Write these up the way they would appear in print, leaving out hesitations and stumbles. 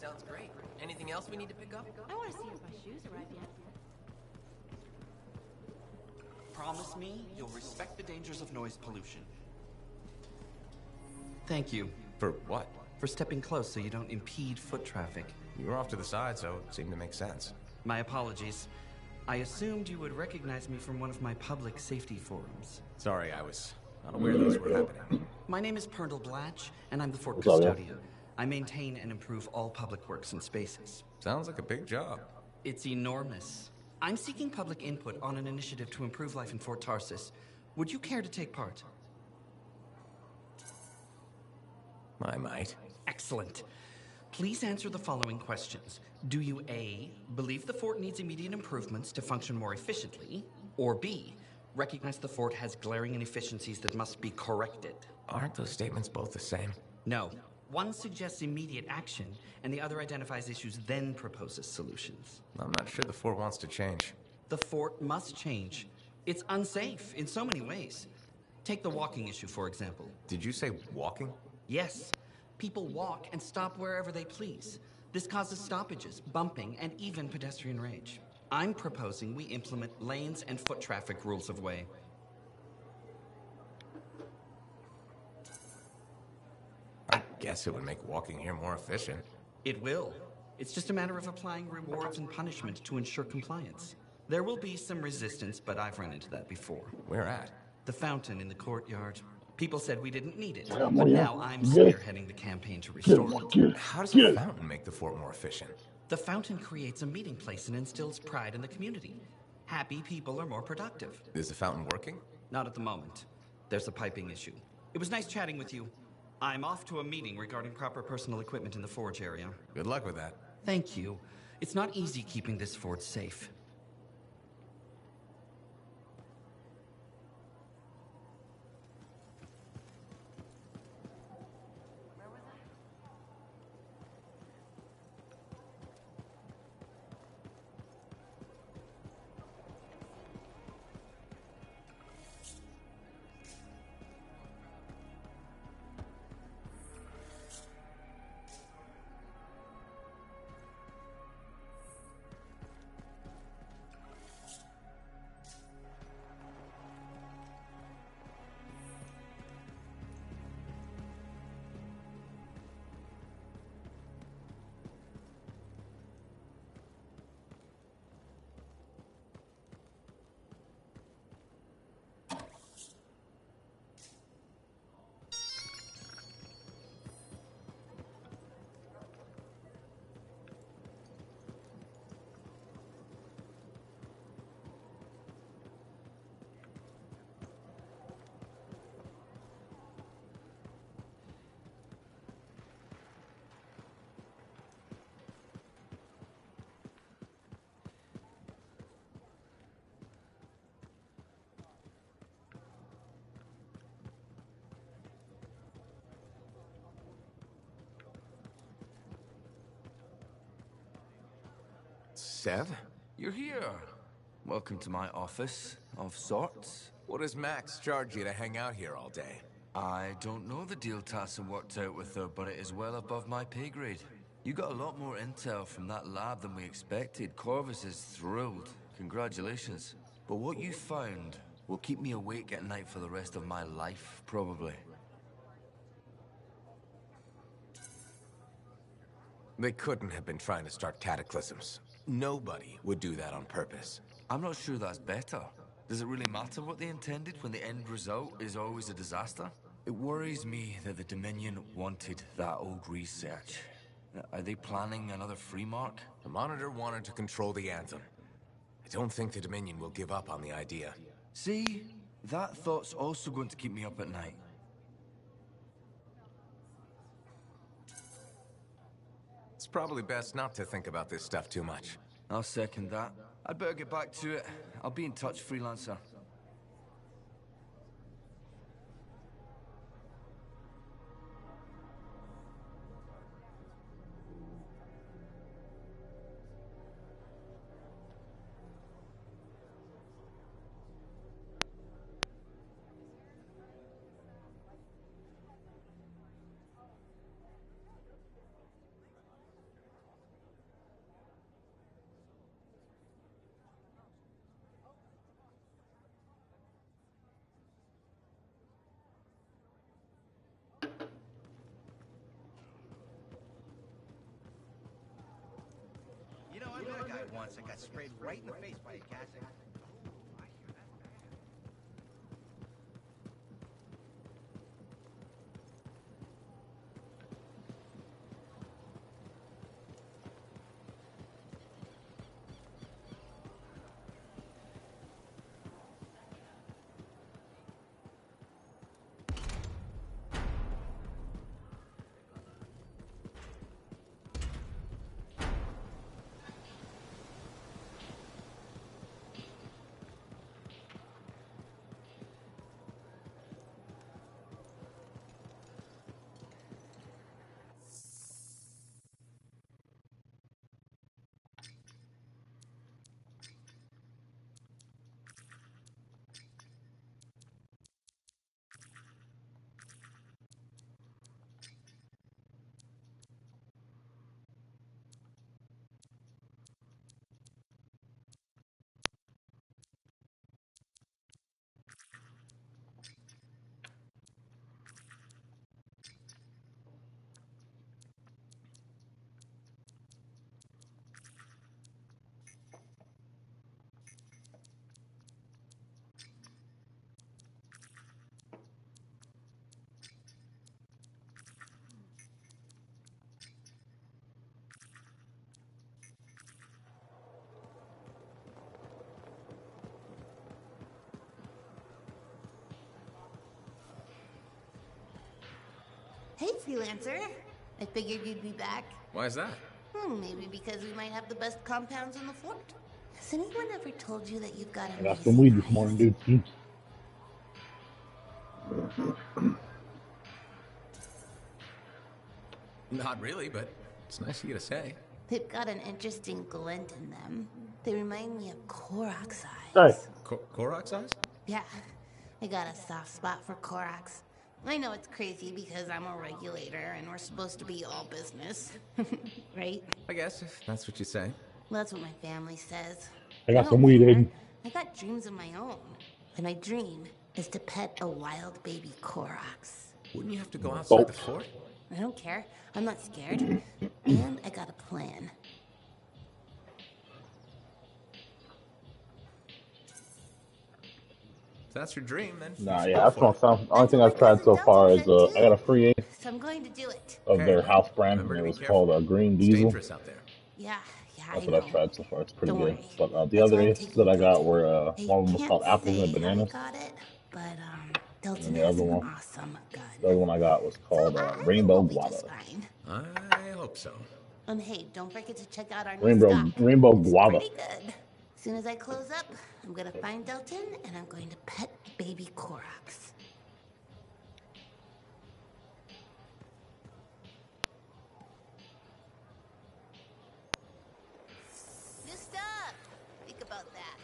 Sounds great. Anything else we need to pick up? I want to see if my shoes arrived yet. Promise me you'll respect the dangers of noise pollution. Thank you. For what? For stepping close so you don't impede foot traffic. You were off to the side, so it seemed to make sense. My apologies. I assumed you would recognize me from one of my public safety forums. Sorry, I was unaware these were happening. My name is Pernell Blatch, and I'm the fort custodian. I maintain and improve all public works and spaces. Sounds like a big job. It's enormous. I'm seeking public input on an initiative to improve life in Fort Tarsis. Would you care to take part? I might. Excellent. Please answer the following questions. Do you A, believe the fort needs immediate improvements to function more efficiently? Or B, recognize the fort has glaring inefficiencies that must be corrected? Aren't those statements both the same? No. One suggests immediate action, and the other identifies issues, then proposes solutions. I'm not sure the fort wants to change. The fort must change. It's unsafe in so many ways. Take the walking issue, for example. Did you say walking? Yes. People walk and stop wherever they please. This causes stoppages, bumping, and even pedestrian rage. I'm proposing we implement lanes and foot traffic rules of way. I guess it would make walking here more efficient. It will. It's just a matter of applying rewards and punishment to ensure compliance. There will be some resistance, but I've run into that before. Where at? The fountain in the courtyard. People said we didn't need it, but now I'm spearheading the campaign to restore it. How does a fountain make the fort more efficient? The fountain creates a meeting place and instills pride in the community. Happy people are more productive. Is the fountain working? Not at the moment. There's a piping issue. It was nice chatting with you. I'm off to a meeting regarding proper personal equipment in the forge area. Good luck with that. Thank you. It's not easy keeping this fort safe. Sev? You're here. Welcome to my office, of sorts. What does Max charge you to hang out here all day? I don't know the deal Tassin worked out with her, but it is well above my pay grade. You got a lot more intel from that lab than we expected. Corvus is thrilled. Congratulations. But what you found will keep me awake at night for the rest of my life, probably. They couldn't have been trying to start cataclysms. Nobody would do that on purpose. I'm not sure that's better. Does it really matter what they intended when the end result is always a disaster? It worries me that the Dominion wanted that old research. Are they planning another free mark? The Monitor wanted to control the Anthem. I don't think the Dominion will give up on the idea. See? That thought's also going to keep me up at night. It's probably best not to think about this stuff too much. I'll second that. I'd better get back to it. I'll be in touch, freelancer. once. I got sprayed right in the face by a gas. Hey, freelancer. I figured you'd be back. Why is that? Maybe because we might have the best compounds in the fort. Has anyone ever told you that you've got I got some weed this eyes? morning, dude. Not really, but it's nice of you to say. They've got an interesting glint in them. They remind me of Korok's Hey. eyes. Korok's eyes? Yeah, I got a soft spot for Korok's. I know it's crazy because I'm a regulator and we're supposed to be all business. Right? I guess, if that's what you say. Well, that's what my family says. I got No, some weed, man, Aiden. I got dreams of my own. And my dream is to pet a wild baby Korok's. Wouldn't you have to go outside the Both. fort? I don't care. I'm not scared. And I got a plan. If that's your dream, then. Nah, you yeah, should that's go what for I'm it. saying. Only thing I've tried so far is I got a free eighth So I'm going to do it. of their Okay. house brand, Remember and to it be was careful. called Green It's Diesel. dangerous out there. Yeah, That's I what know. I've tried so far. It's pretty Don't good. worry. But the That's other why I'm eighths taking that I got Delton. were I one of them was can't called apples and say how I bananas. got it, but And Delton the has other an one, awesome gun. the other one I got was So called I think Rainbow we'll be just Guava. fine. I hope so. Hey, don't forget to check out our new Rainbow stock. Rainbow It's Guava. pretty good. As soon as I close up, I'm gonna find Delton and I'm going to pet baby Korok's. New stuff. Think about that.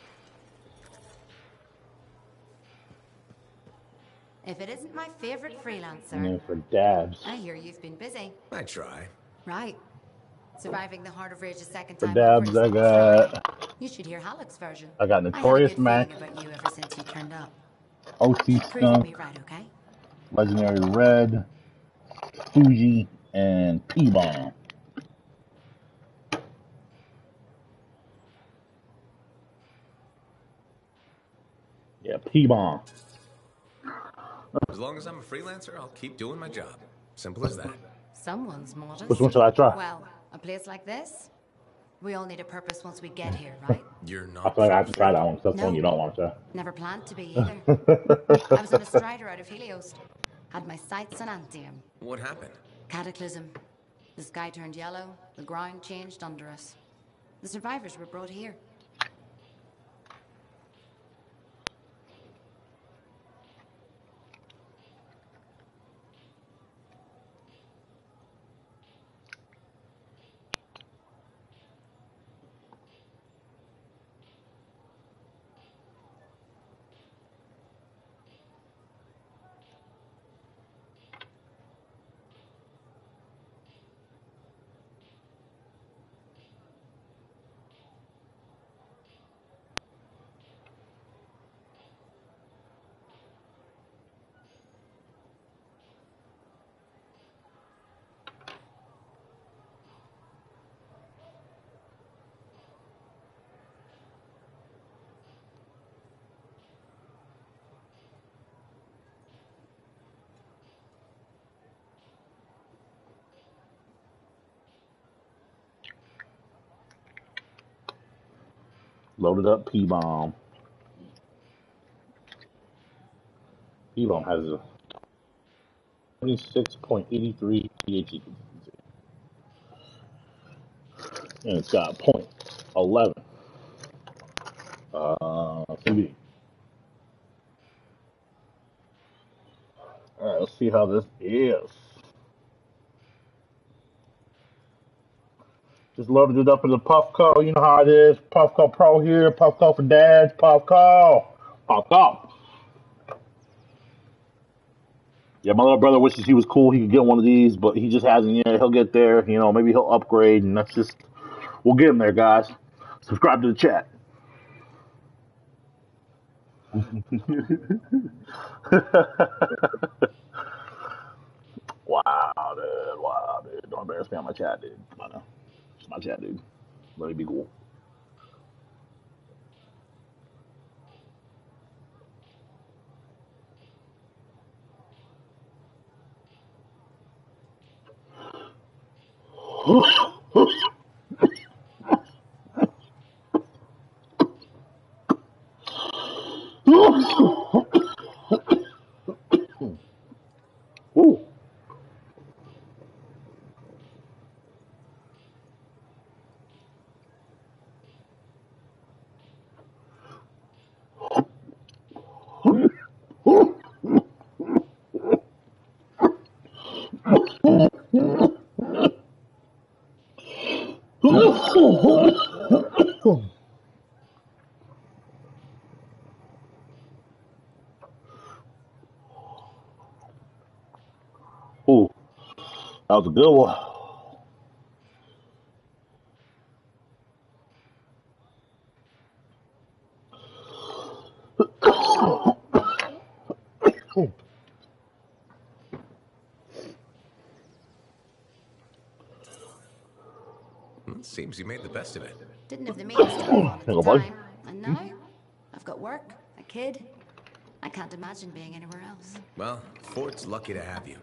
If it isn't my favorite And freelancer, then for dabs, I hear you've been busy. I try. Right. Surviving the Heart of Rage a second for time over dabs is I extraordinary. got You should hear Halleck's version. I got I had a Notorious good feeling Max, about you ever since you turned up. OC Keep proving Skunk, me right, okay? Legendary Red, Fuji, and P-Bomb. Yeah, P-Bomb. As long as I'm a freelancer, I'll keep doing my job. Simple as that. Someone's modest. Which one should I try? Well, a place like this, we all need a purpose once we get here, right? You're I not feel like I from have to try that one, 'cause that's the one No. you don't want to Never planned to be either. I was on a strider out of Helios. Had my sights on Anthem. What happened? Cataclysm. The sky turned yellow, the ground changed under us. The survivors were brought here. Loaded up P-bomb. P-bomb has a 26.83 THC consistency. And it's got point 11 CBD. All right, let's see how this is. Just loaded it up in the Puffco. You know how it is. Puffco Pro here. Puffco for dads. Puffco. Puffco. Yeah, my little brother wishes he was cool. He could get one of these, but he just hasn't yet. He'll get there. You know, maybe he'll upgrade, and that's just, we'll get him there, guys. Subscribe to the chat. Wow, dude. Wow, dude. Don't embarrass me on my chat, dude. Come on now. It's my chat, dude. Let me be cool. Ooh. Ooh. That was a good one. Seems you made the best of it. Didn't have the means to move on at the Hello, bud. time. And now, I've got work, a kid. I can't imagine being anywhere else. Well, Fort's lucky to have you.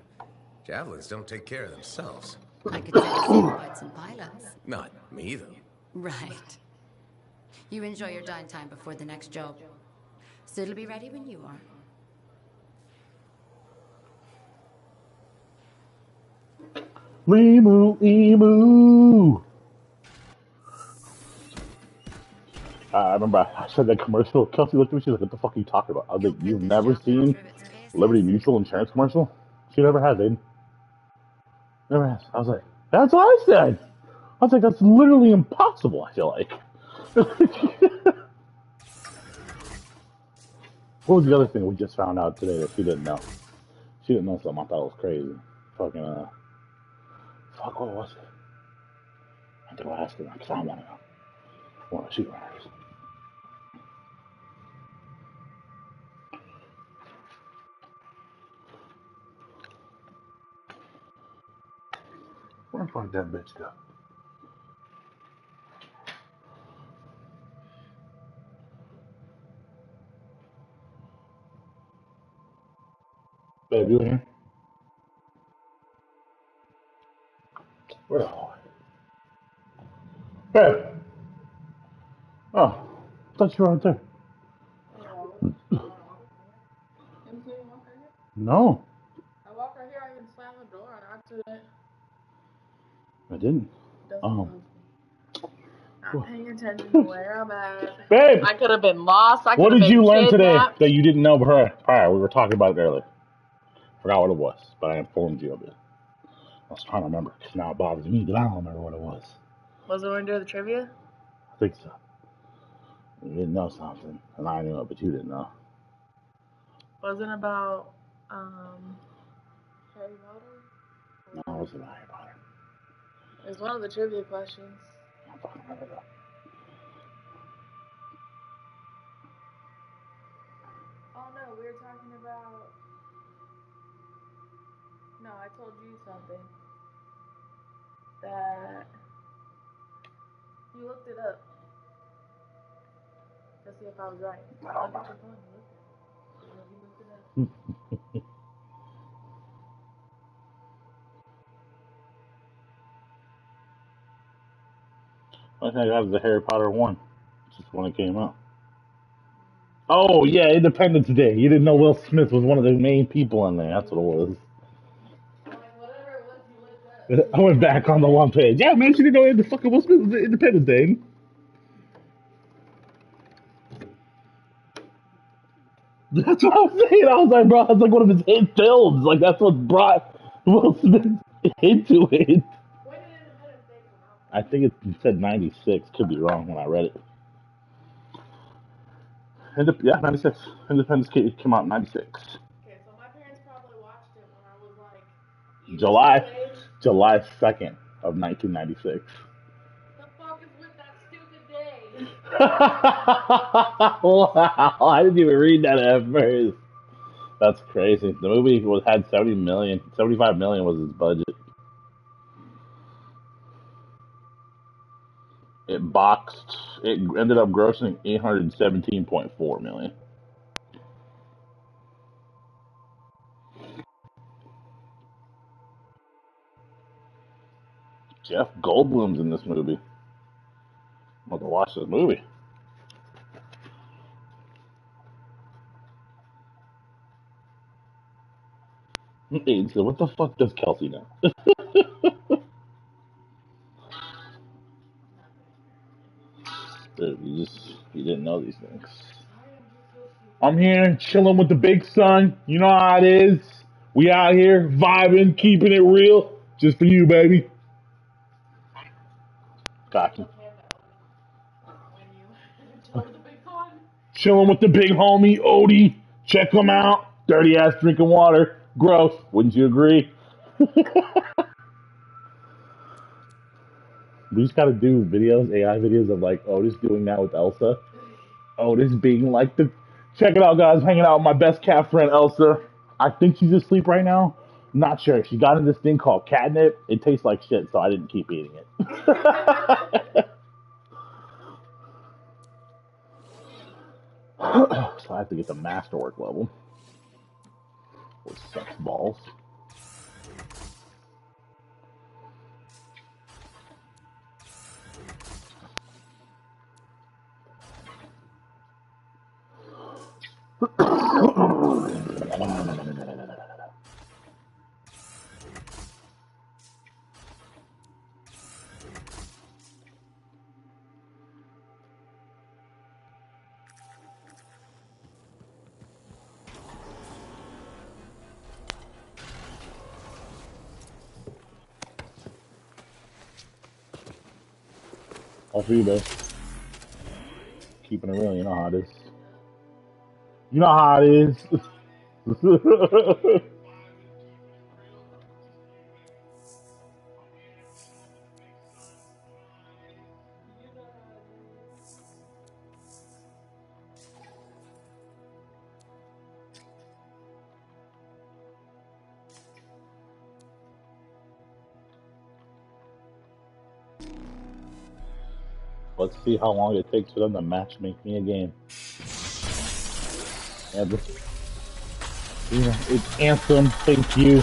Javelins don't take care of themselves. I could say the same about some pilots. Not me either. Right. You enjoy your downtime before the next job. So it'll be ready when you are. Emu. I remember I said that commercial. Kelsey looked at me. She's like, "What the fuck are you talking about?" I was You'll like, put "You've this never javelin seen through its paces. Liberty Mutual insurance commercial?" She never has, Aiden. Never has. I was like, "That's what I said." I was like, "That's literally impossible." I feel like. What was the other thing we just found out today that she didn't know? She didn't know something I thought was crazy. Fucking fuck, what was it? I have to go ask her because I want to know. I want to shoot her. Where the fuck that bitch go? Babe, you in here? Where the hell? Babe. Oh, I thought you were right there. No, I walked right here, I even slammed the door on accident. I didn't. Doesn't not paying attention to where I'm at. Babe, I could have been lost. I what could have did been you learn today kidnapped. that you didn't know prior? We were talking about it earlier. Forgot what it was, but I informed you of it. I was trying to remember because now it bothers me that I don't remember what it was. Was it when we do the trivia? I think so. You didn't know something, and I knew it, but you didn't know. Wasn't about Harry Potter? No, it wasn't Harry Potter. It was one of the trivia questions. I don't fucking remember that. Oh no, we were talking about. No, I told you something that you looked it up to see if I was right. Look at your phone. You looked at it. You looked it up. I think I got the Harry Potter one. It's when it came out. Oh yeah, Independence Day. You didn't know Will Smith was one of the main people in there. That's what it was. I went back on the one page. Yeah, man, she didn't know the fucking Will Smith was Independence Day. That's what I'm saying. I was like, bro, that's like one of his hit films. Like that's what brought Will Smith into it. I think it said 96. Could be wrong when I read it. Yeah, 96. Independence came out in 96. Okay, so my parents probably watched it when I was like July 2nd of 1996. the fuck is with that stupid day? Wow, I didn't even read that at first. That's crazy. The movie had 70 million. 75 million was its budget. It ended up grossing 817.4 million. Jeff Goldblum's in this movie. I'm about to watch this movie. Hey, so what the fuck does Kelsey know? Dude, you didn't know these things. I'm here chilling with the big son. You know how it is. We out here vibing, keeping it real, just for you, baby. Gotcha. Chilling with the big homie Odie. Check him out. Dirty ass drinking water. Gross. Wouldn't you agree? We just gotta do videos, AI videos of like Otis doing that with Elsa. Otis being like the. Check it out, guys. Hanging out with my best cat friend Elsa. I think she's asleep right now. Not sure. She got in this thing called catnip. It tastes like shit, so I didn't keep eating it. So I have to get the masterwork level. Which sucks balls. All for you, babe. Keeping it real, you know how it is. You know how it is. Let's see how long it takes for them to match make me a game. Yeah, it's Anthem. Thank you.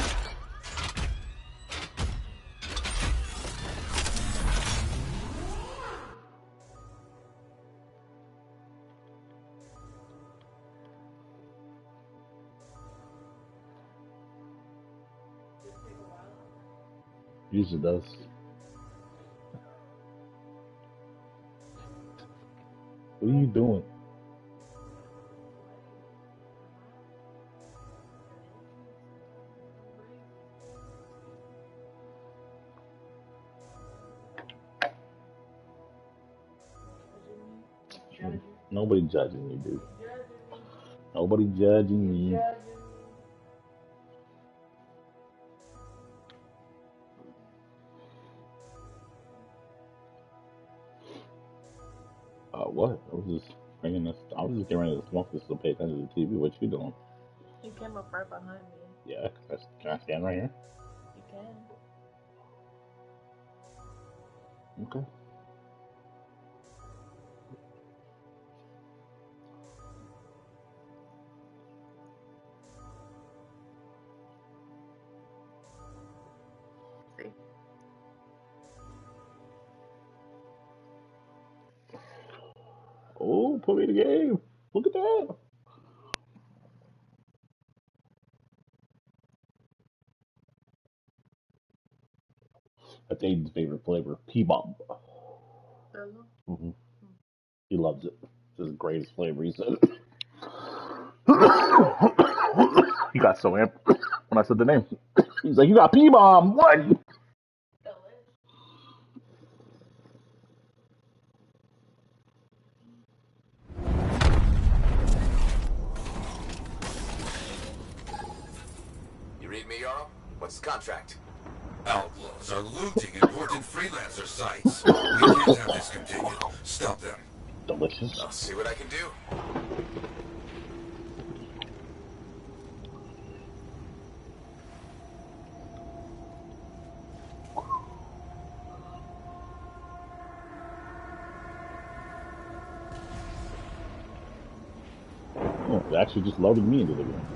Usually does. What are you doing? Nobody judging you, dude. Nobody judging me. What? I was just bringing this. I was just getting ready to smoke this to pay attention to the TV. What you doing? You came up right behind me. Yeah, can I stand right here? You can. Okay. See? Put me in the game. Look at that. That's Aiden's favorite flavor, P-Bomb. Mm-hmm. He loves it. It's his greatest flavor, he said. He got so amped when I said the name. He's like, you got P-Bomb, what? You read me, Yarl? What's the contract? Outlaws are looting important freelancer sites. We can't have this continue. Stop them. Delicious. I'll see what I can do. Oh, it actually just loaded me into the game.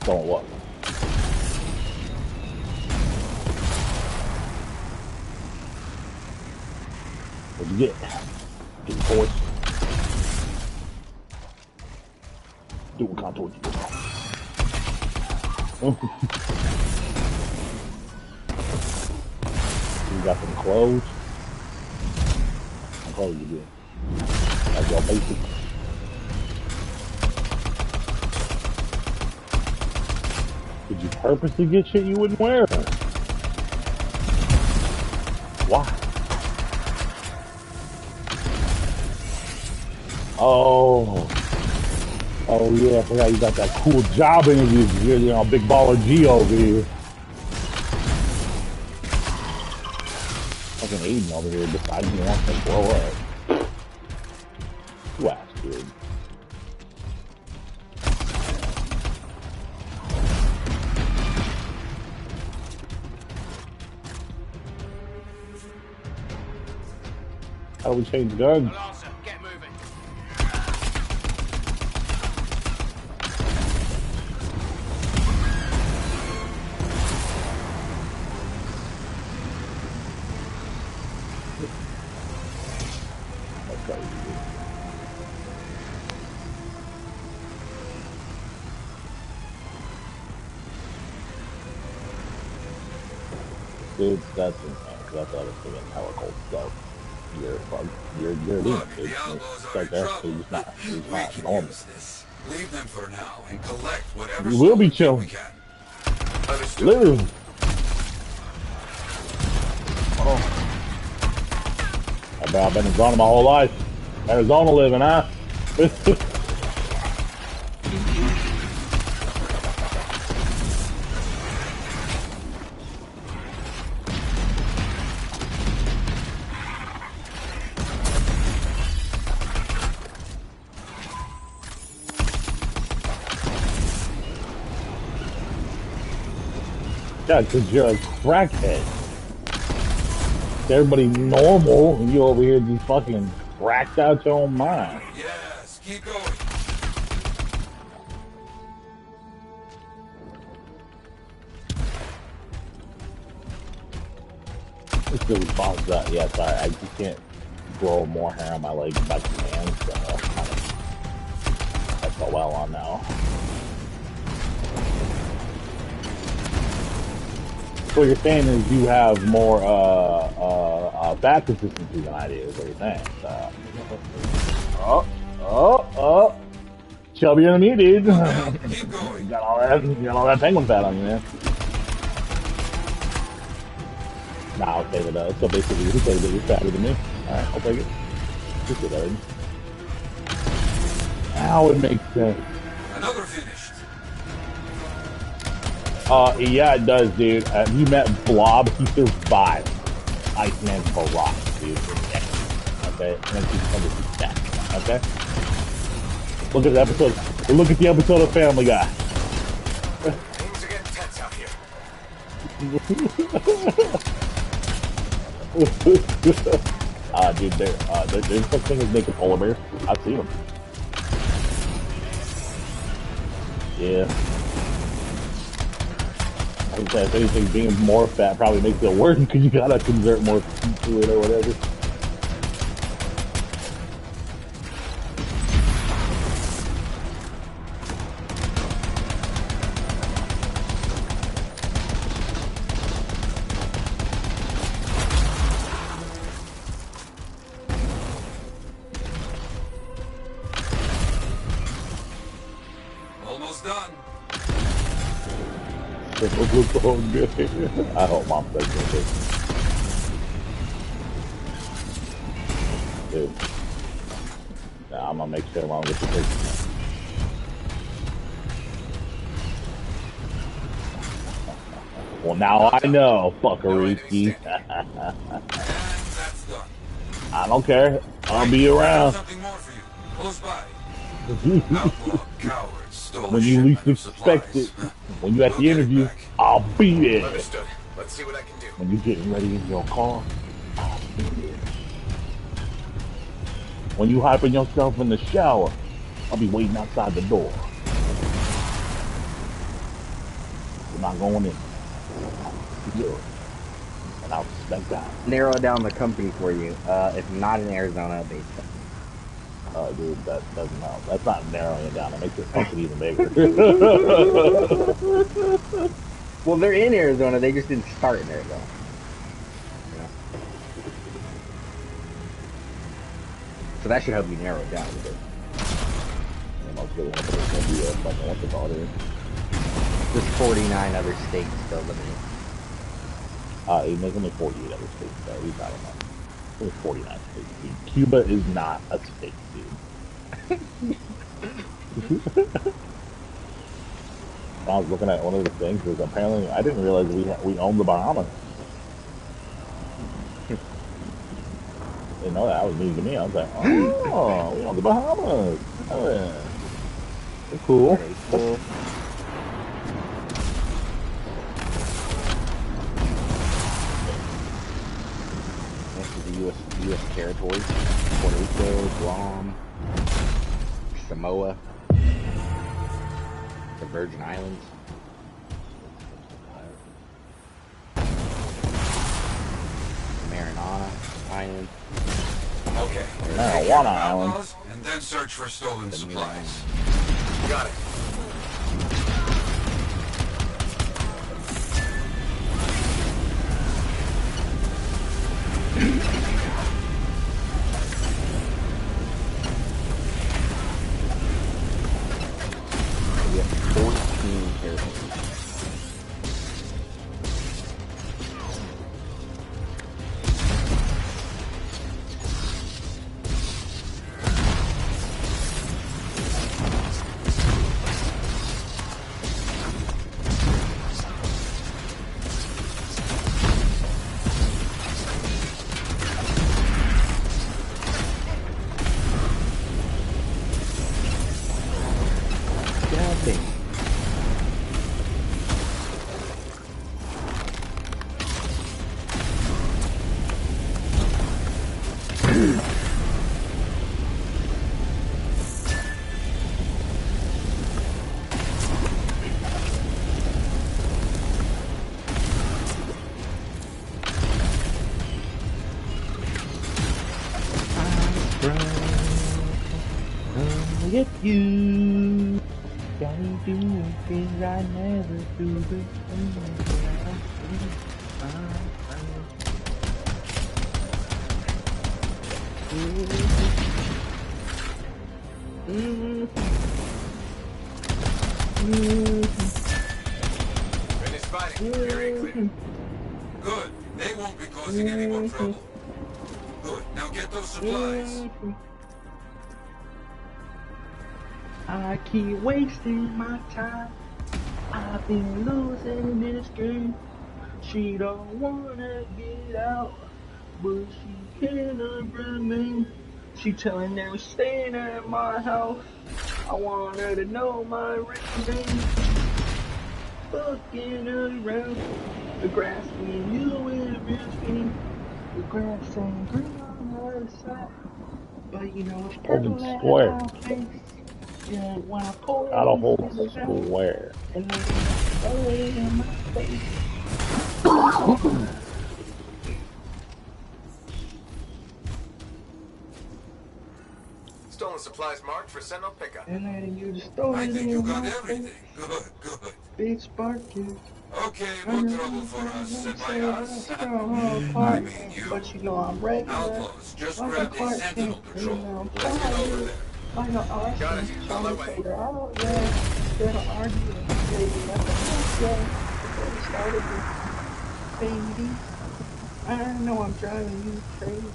Going what? What'd you get? Get the torch. Do what kind of torch you get. You got some clothes. What clothes you get? That's your basic. Did you purposely get shit you wouldn't wear? Why? Oh. Oh yeah, I forgot you got that cool job interview. You know, big baller G over here. Fucking Aiden over here deciding he wants to blow up. You ass, dude. How do we change guns? Get moving. Okay. Dude, that's insane. That's obviously hella cold stuff. You're Look, dude. the outlaws It's are right in there. trouble. He's not We can normal. use this. Leave them for now and collect whatever We will be stolen chilling. we can. Understood. Literally. Oh. I've been in Arizona my whole life. Arizona living, huh? Yeah, because you're a crackhead. Everybody normal, and you over here just fucking cracked out your own mind. Yes, keep going. This dude responds to that. Yeah, sorry, I just can't grow more hair on my legs by command, so that's so well on now. So what you're saying is you have more back consistency than I do, is what you're saying. Chubbier than me, dude. Keep going. You got all that penguin fat on you, man. Nah, I'll save it up. So basically, you say that you're fatter than me. Alright, I'll take it. Just get that. Now it makes sense. Another finished. Yeah, it does, dude. You met Blob, he survived Iceman's Barrage, dude. Okay? And then he's under his back. Okay? Look at the episode. Look at the episode of Family Guy. Things are getting tense out here. Dude, there's such thing as naked polar bears. I've seen them. Yeah. I would say, if anything, being more fat probably makes it worse because you gotta convert more to it or whatever. Almost done. It looks so good. I hope Mom does it. Dude. Nah, I'm gonna make sure Mom gets the picture. Well, now I know, fuckarooski. I don't care. I'll be around. Something more for you. Close by. Outlaw, cowards, stole When you least expect it, when you at the interview, I'll be there. Understood. Let's see what I can do. When you're getting ready in your car, I'll be there. When you hyping yourself in the shower, I'll be waiting outside the door. You're not going in. Good. And I'll respect that. Narrow down the company for you. It's not in Arizona based. Dude, that doesn't help. That's not narrowing it down. It makes this company even bigger. Well, they're in Arizona. They just didn't start in Arizona. Yeah. So that should help you narrow it down a bit. There's 49 other states still limited. There's only 48 other states, so at least I don't know. There's 49 states, dude. Cuba is not a state, dude. I was looking at one of the things, was apparently, I didn't realize we own the Bahamas. Didn't know that. That was news to me. I was like, oh, we own the Bahamas. Oh, yeah. They're cool. Cool. U.S. territories, Puerto Rico, Guam, Samoa, the Virgin Islands, Mariana Island. Okay. Marijuana Island. And then search for stolen supplies. Got it. We have 14 territories. Get you. Gotta do things I never do before. Finish fighting. Very clear. Good. They won't be causing any more trouble. Good. Now get those supplies. I keep wasting my time. I've been losing this game. She don't wanna get out, but she cannot remain. She telling them staying at my house. I want her to know my real name. Fucking around the grass when you in between. The grass ain't green on the other side, but you know it's Holding purple at square. our place. Yeah, when I pull Gotta these hold niggas out, square. and they throw it in my face. Stolen supplies marked for Sentinel pickup. And then you just throw I it think you in got my everything. face. Good. Big Sparky. Okay, more trouble for us. And by us, I Apart, mean you. but you know I'm regular. Outlaws, just Like a grab the Clark Sentinel Kent, patrol. you know, Let's get over fire. there. Like an Got it. arson. On my Trying to way. take her out, yeah. Instead of arguing, baby, that's a fuck, yeah. Before we started this, baby. I know I'm driving you crazy.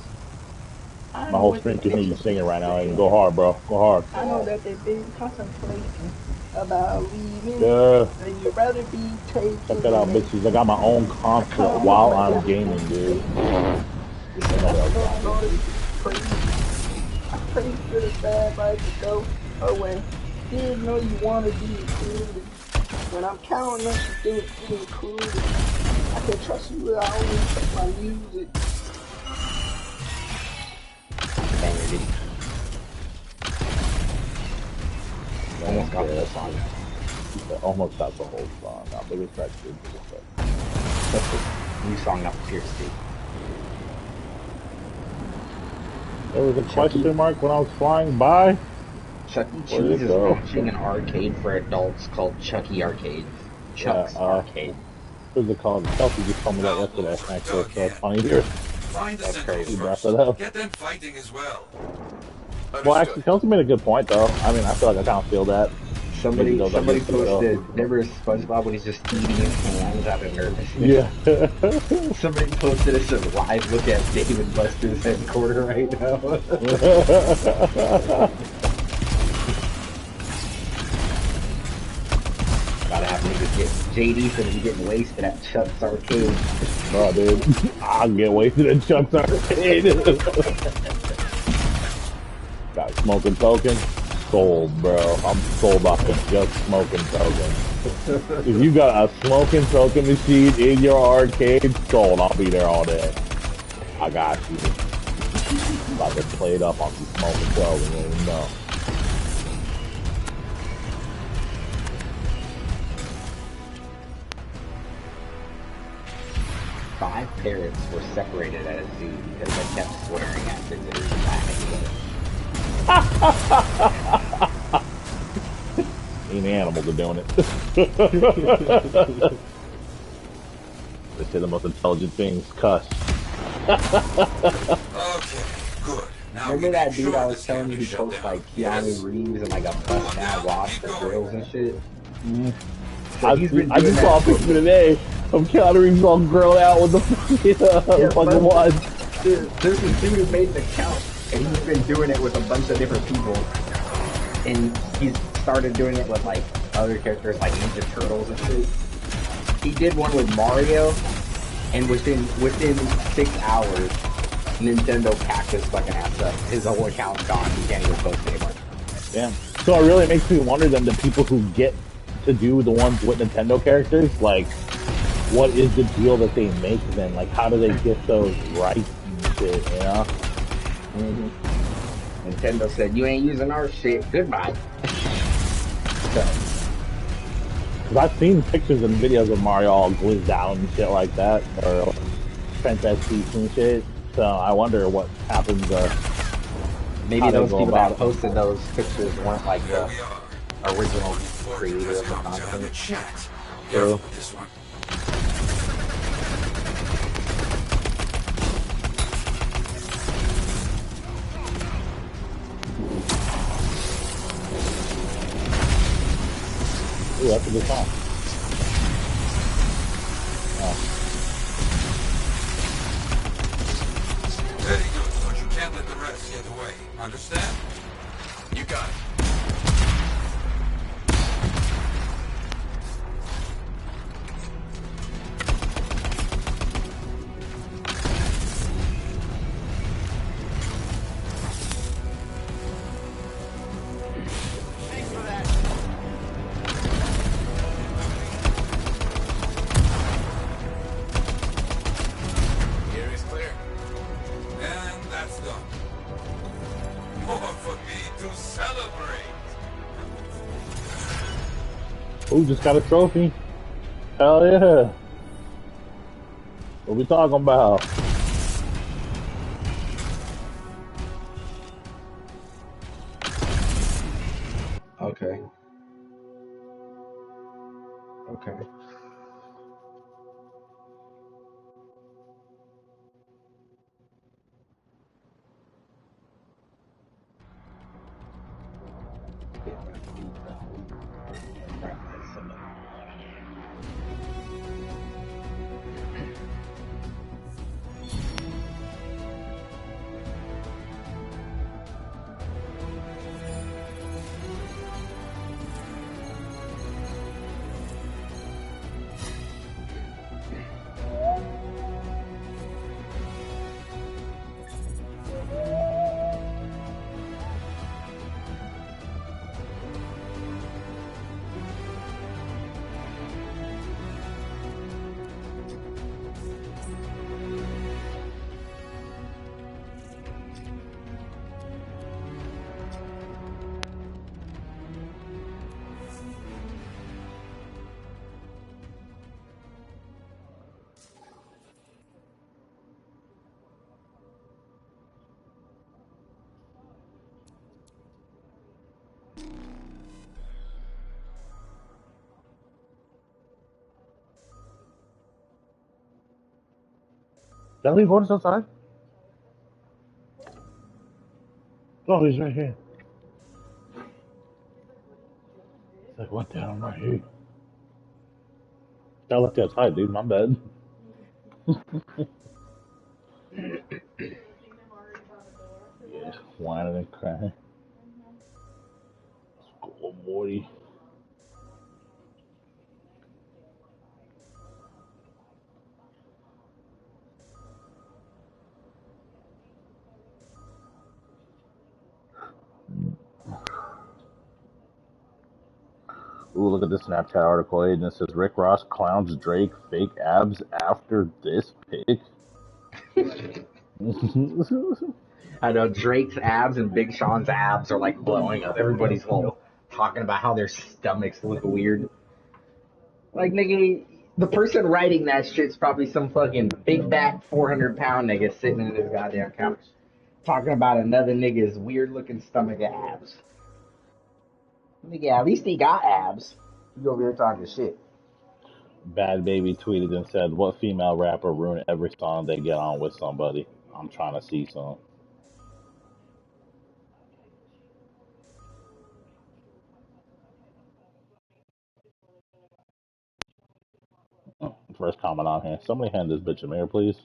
I My know whole what screen they can hear you bitches singing been right now. saying. Go hard, bro. Go hard. I know that they've been contemplating about leaving. Yeah. And you'd rather be taken Check that out, than bitches. I got my own I console come while home and I'm everything gaming, is dude. fake. You said Nobody I else still got know it. to be crazy. I prayed for the bad life to go away. Didn't know you want to be included. When I'm counting up the things you included, I can trust you with I only check my music. Banger, dude. Almost got the song. Almost got the whole song. Now, big respect, dude. Big respect. That's the new song, not Pierce, dude. There was a question mark when I was flying by. Chuck E. Cheese is launching an arcade for adults called Chucky Arcade. Chuck's Arcade. What is it called? Kelsey just told me that yesterday, actually, so it's funny to hear. Find the He Sentinels brought that up. Get them fighting as well. Well, actually, Kelsey made a good point, though. I mean, I feel like I kind of feel that. Somebody posted, remember SpongeBob when he's just eating his hands out of nervousness? Yeah. Somebody posted us a live look at David Buster's headquarters right now. Gotta have niggas get JD's gonna be getting wasted at Chuck's Arcade. Bro, dude, I'll get wasted at Chuck's Arcade. Got smoking token. Sold, bro. I'm sold off of just smoking token. If you got a smoking token machine in your arcade, sold. I'll be there all day. I got you. About to play it up on some smoking token, you know. Five parrots were separated at a zoo because they kept swearing at visitors and laughing at Even animals are doing it. They say the most intelligent things cuss. Okay, good. Now remember that dude I was telling you who posts like Keanu Reeves and like a bust down watch for grills and shit? So I just saw a picture today of Keanu Reeves all grilled out with the fucking watch. There's this dude who made an account and he's been doing it with a bunch of different people. And he's started doing it with like other characters like Ninja Turtles and shit. He did one with Mario, and within 6 hours, Nintendo packed his fucking ass up. His whole account's gone. He can't even post anymore. Damn. So it really makes me wonder then the people who get to do the ones with Nintendo characters, like, what is the deal that they make then? Like, how do they get those rights and shit, you know? Mm-hmm. Nintendo said, you ain't using our shit. Goodbye. So. Cause I've seen pictures and videos of Mario all glizzed out and shit like that, or Princess Peach and shit. So I wonder what happens. Maybe those people that posted those pictures weren't like the original creator of the content. True. Ooh, that's a good song. Very good, but you can't let the rest get away. Understand? You got it. More for me to celebrate. Ooh, just got a trophy. Hell yeah. What we talking about? Okay. Okay. Did I leave orders outside? Oh, he's right here. It's like, what the hell, I'm right here. I left you outside, dude. My bad. Yeah, whining and crying. School boy. Ooh, look at this Snapchat article. Agent says Rick Ross clowns Drake fake abs after this pic. I know Drake's abs and Big Sean's abs are like blowing up. Everybody's all talking about how their stomachs look weird. Like, nigga, the person writing that shit's probably some fucking big back 400-pound nigga sitting in his goddamn couch talking about another nigga's weird looking stomach abs. Nigga, at least he got abs. You over here talking shit. Bad Baby tweeted and said, what female rapper ruined every song they get on with somebody? I'm trying to see some. First comment on here. Somebody hand this bitch a mirror, please.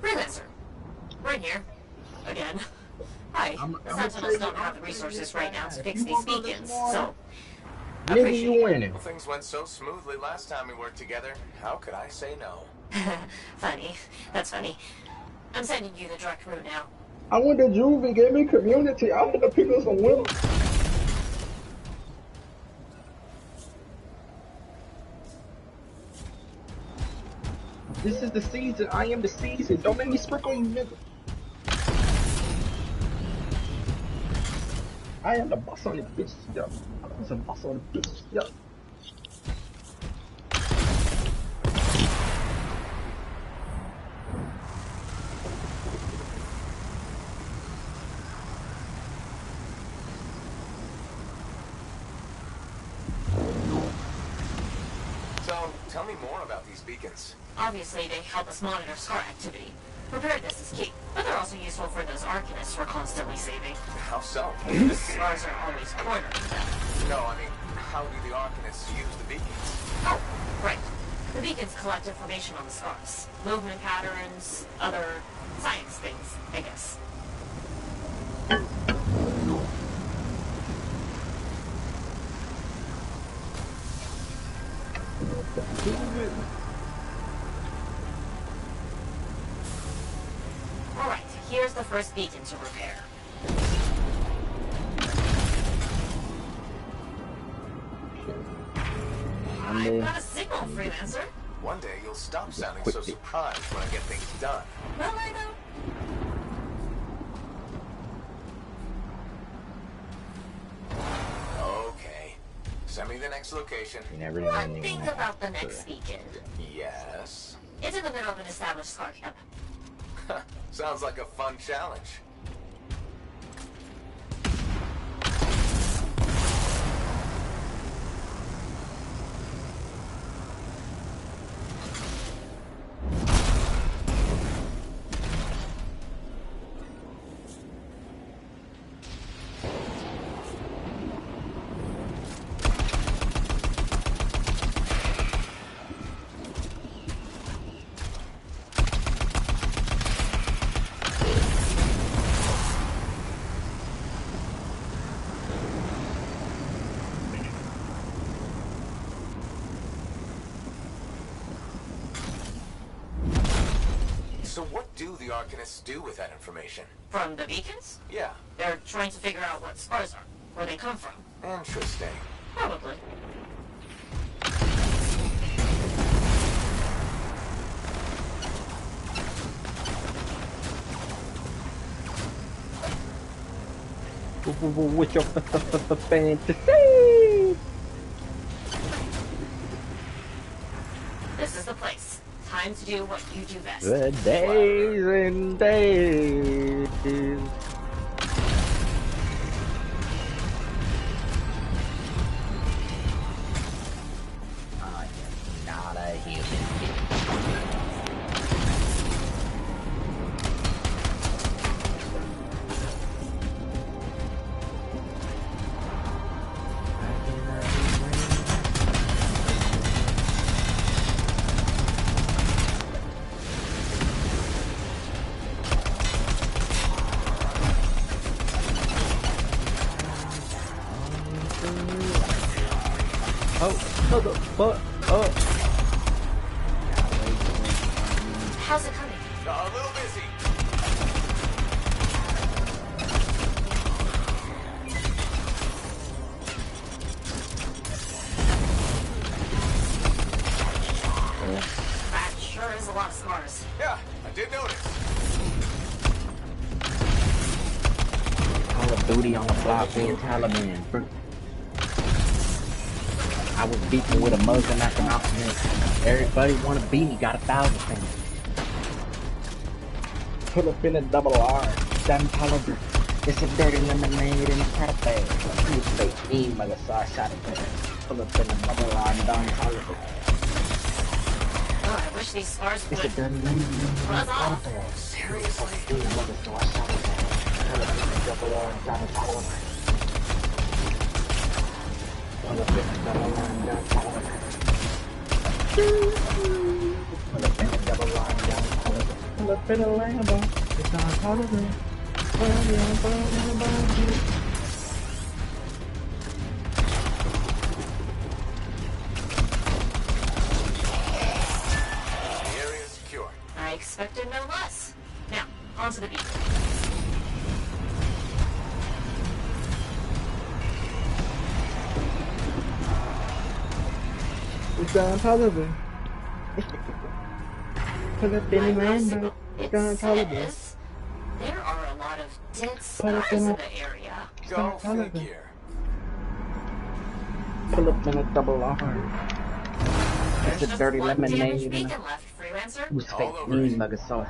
Freelancer. Right here. Again. Hi. Sentinels don't have the resources right now to fix these beacons, so... Nigga, you winning. Well, things went so smoothly last time we worked together. How could I say no? Funny. That's funny. I'm sending you the direct route now. I went to Juvie, gave me community. I'm gonna pick up some women. This is the season. I am the season. Don't make me sprinkle you, nigga. I am the boss on this bitch, yo. I'm the boss on the bitch, yo. So, tell me more about these beacons. Obviously, they help us monitor scar activity. Preparedness is key, but they're also useful for those arcanists we're constantly saving. How so? The scars are always cornered. No, I mean, how do the arcanists use the beacons? Oh, right. The beacons collect information on the scars. Movement patterns, other science things, I guess. first beacon to repair. I've got a signal, Freelancer. One day you'll stop sounding so surprised when I get things done. Well, I know. Okay. Send me the next location. One thing about the next beacon. Yes? It's in the middle of an established scar camp. Sounds like a fun challenge. So what do the Arcanists do with that information? From the beacons? Yeah. They're trying to figure out what scars are, where they come from. Interesting. Probably. What's your fantasy? This is the place. Time to do what you do best. The days and days. I am not a human being. Oh, the fuck up. How's it coming? A little busy. That sure is a lot of scars. Yeah, I did notice. Call of Duty on the block being Taliban. I was beefing with a Muslim after an optimist. Everybody wanna beat me, got 1,000 things. Pull up in a double R, done caliber. It's a dirty lemonade in a product bag. You fake me, mother, so I shot it there. Pull up in a double R, done caliber. Oh, I wish these scars would It's a dirty lemonade in a product bag. seriously. Mother, so I shot it there. Pull up in a double R, done caliber. Pull up in a double line down Taliban. Pull up in a double line down Taliban. Pull up in a Lambo. It's on Taliban. The area is secure. I expected no less. Now, onto the beacon. It's on Taliban. Pull up in a Lambo. It's on Taliban. Says there are a lot of dead Pull up scars in in a... the area. Go Taliban. figure. Pull up in a double R. There's It's a just dirty one lemonade damaged in a... beacon left, Freelancer. Who's All fake over me, it. mugger sauce.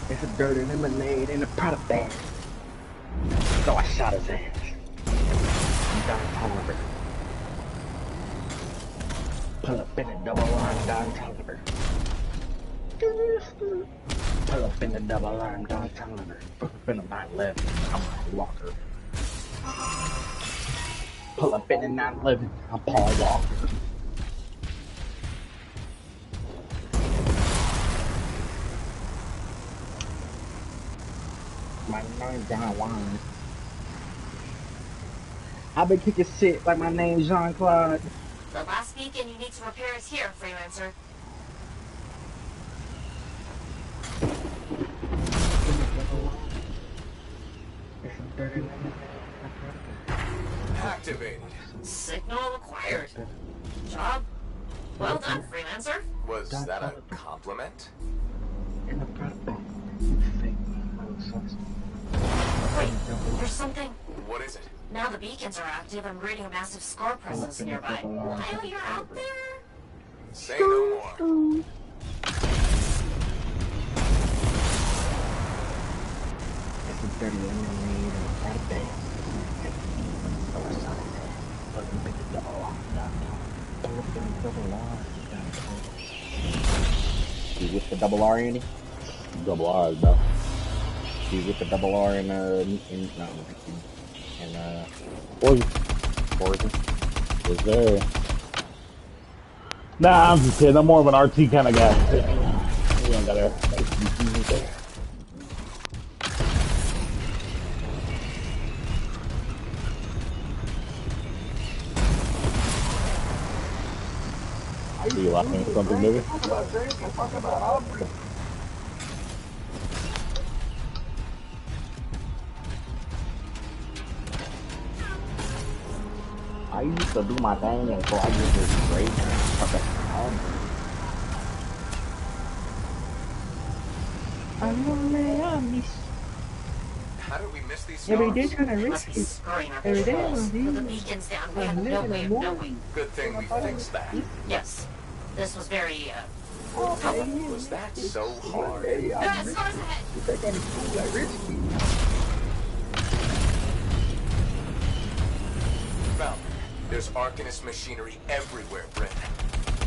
It's a dirty lemonade in a product bag. So I shot his ass. Down Taliban. Pull up in a double line down Taliban. Pull up in a double line down Taliban. Pull up in a 911. I'm a Walker. Pull up in a 911. I'm Paul Walker. My name's John Wine. I've been kicking shit like my name's Jean-Claude. The last beacon you need to repair is here, Freelancer. activated. Signal acquired. Job well done, freelancer. Was that a compliment? Wait, there's something. What is it? Now the beacons are active, I'm reading a massive scar presence nearby. While you're out there... Say no more. You with the double R, Andy? Double R, no. You with the double R in Forza. Is there? Nah, I'm just kidding. I'm more of an RT kind of guy. We don't got there. Are you laughing at something, maybe? I used to do my thing, and so I just did straight. How did we miss these Every stars? day kind of risky. Every day With the beacons down, we had no way of knowing. Good thing we fixed that. Yes. This was very, Was that so hard? Scars ahead! Found it. There's Arcanist machinery everywhere, Brent.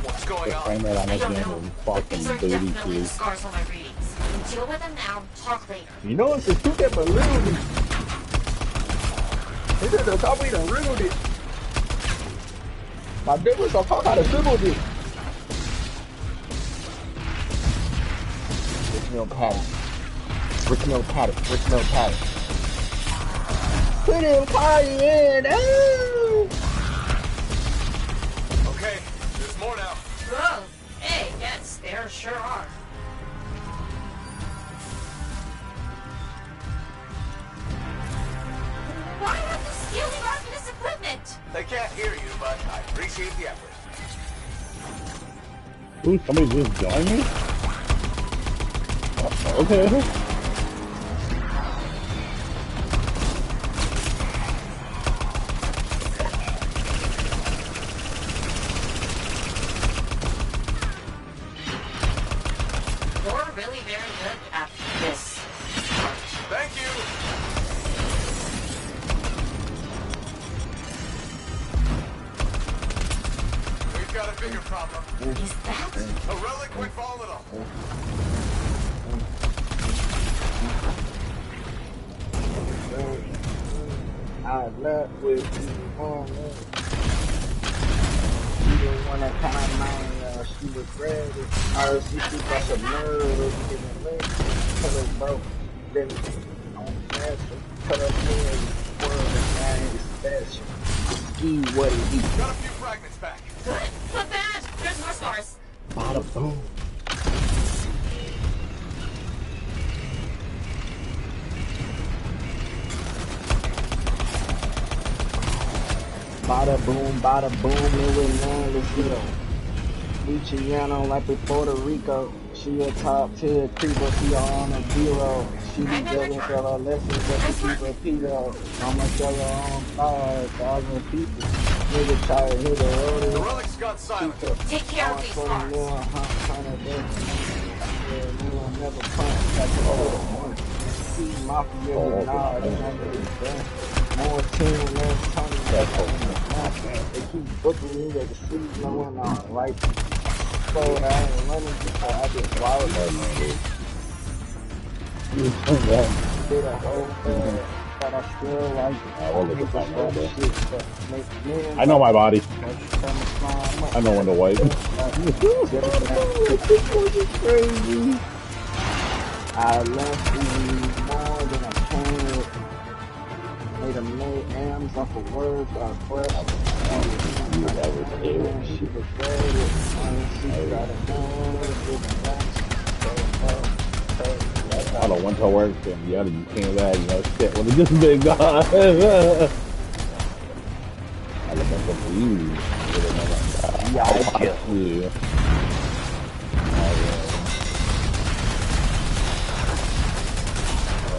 What's going The on? frame rate on this I don't game know. is But these fucking are definitely the 32. scars on my readings. Deal with them now, talk later. You know it's a stupid balloon. This is the top we done riddled it. My dick was gonna talk how to dribble it. Rich milk patty. Rich milk patty. Rich milk patty. Put him party in. Oh! Okay, there's more now. Whoa! Hey, yes, there sure are. Why are you stealing Arcanist equipment? They can't hear you, but I appreciate the effort. Ooh, somebody just joined me? Okay. You're really very good at this. Thank you. We've got a bigger problem. Is that? A relic went volatile. I left with you on it. She the one that kind of mine, she regretted it. RCC got some nerve, getting lit. Tell her bro, then on fashion. Cut up in the world and I ain't special. Ski what it is. Got a few fragments back. Good, but bad. There's more scars. Bada boom. Bada boom, it was man, let's go. Luciano like with Puerto Rico. She a top tier creeper, she on a zero. She be judging for her lessons, but she keep a pedo. I'ma tell her on fire, 1,000 people. Nigga try to hit the road. The relic's gone silent. Take care of these scars. Never punch like the old see mafia with knowledge under his breath. More team, less Tony. They keep booking me, they can see knowing I'm right. So I ain't running before I just wild did a whole thing, but I still like it. I know my body. I know when to wipe. Crazy. I left you more than a can. Made a million M's off of words I pressed. She was great. She got a I don't want to work and the other you can't that, you know, shit. Well, it just been gone. confused. Yeah, I chill. Yeah.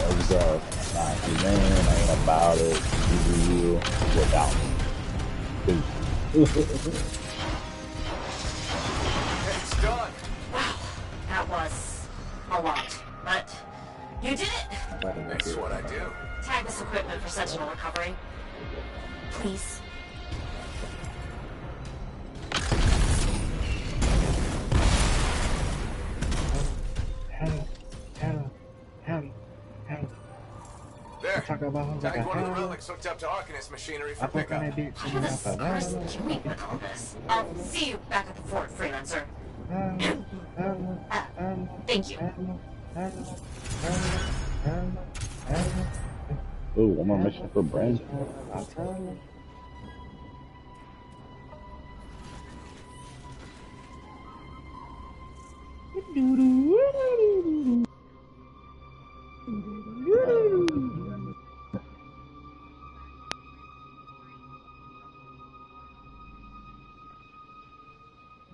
Let's go. Nah, man, ain't about it. You without me. It's done. Wow, that was a lot, but you did it. That's what I do. Tag this equipment for Sentinel recovery. Please. There. Tag one of the relics hooked up to Arcanist machinery for pickup. How did this person keep with all this? I'll see you back at the fort, freelancer. Thank you. Ooh, one more mission for Brand.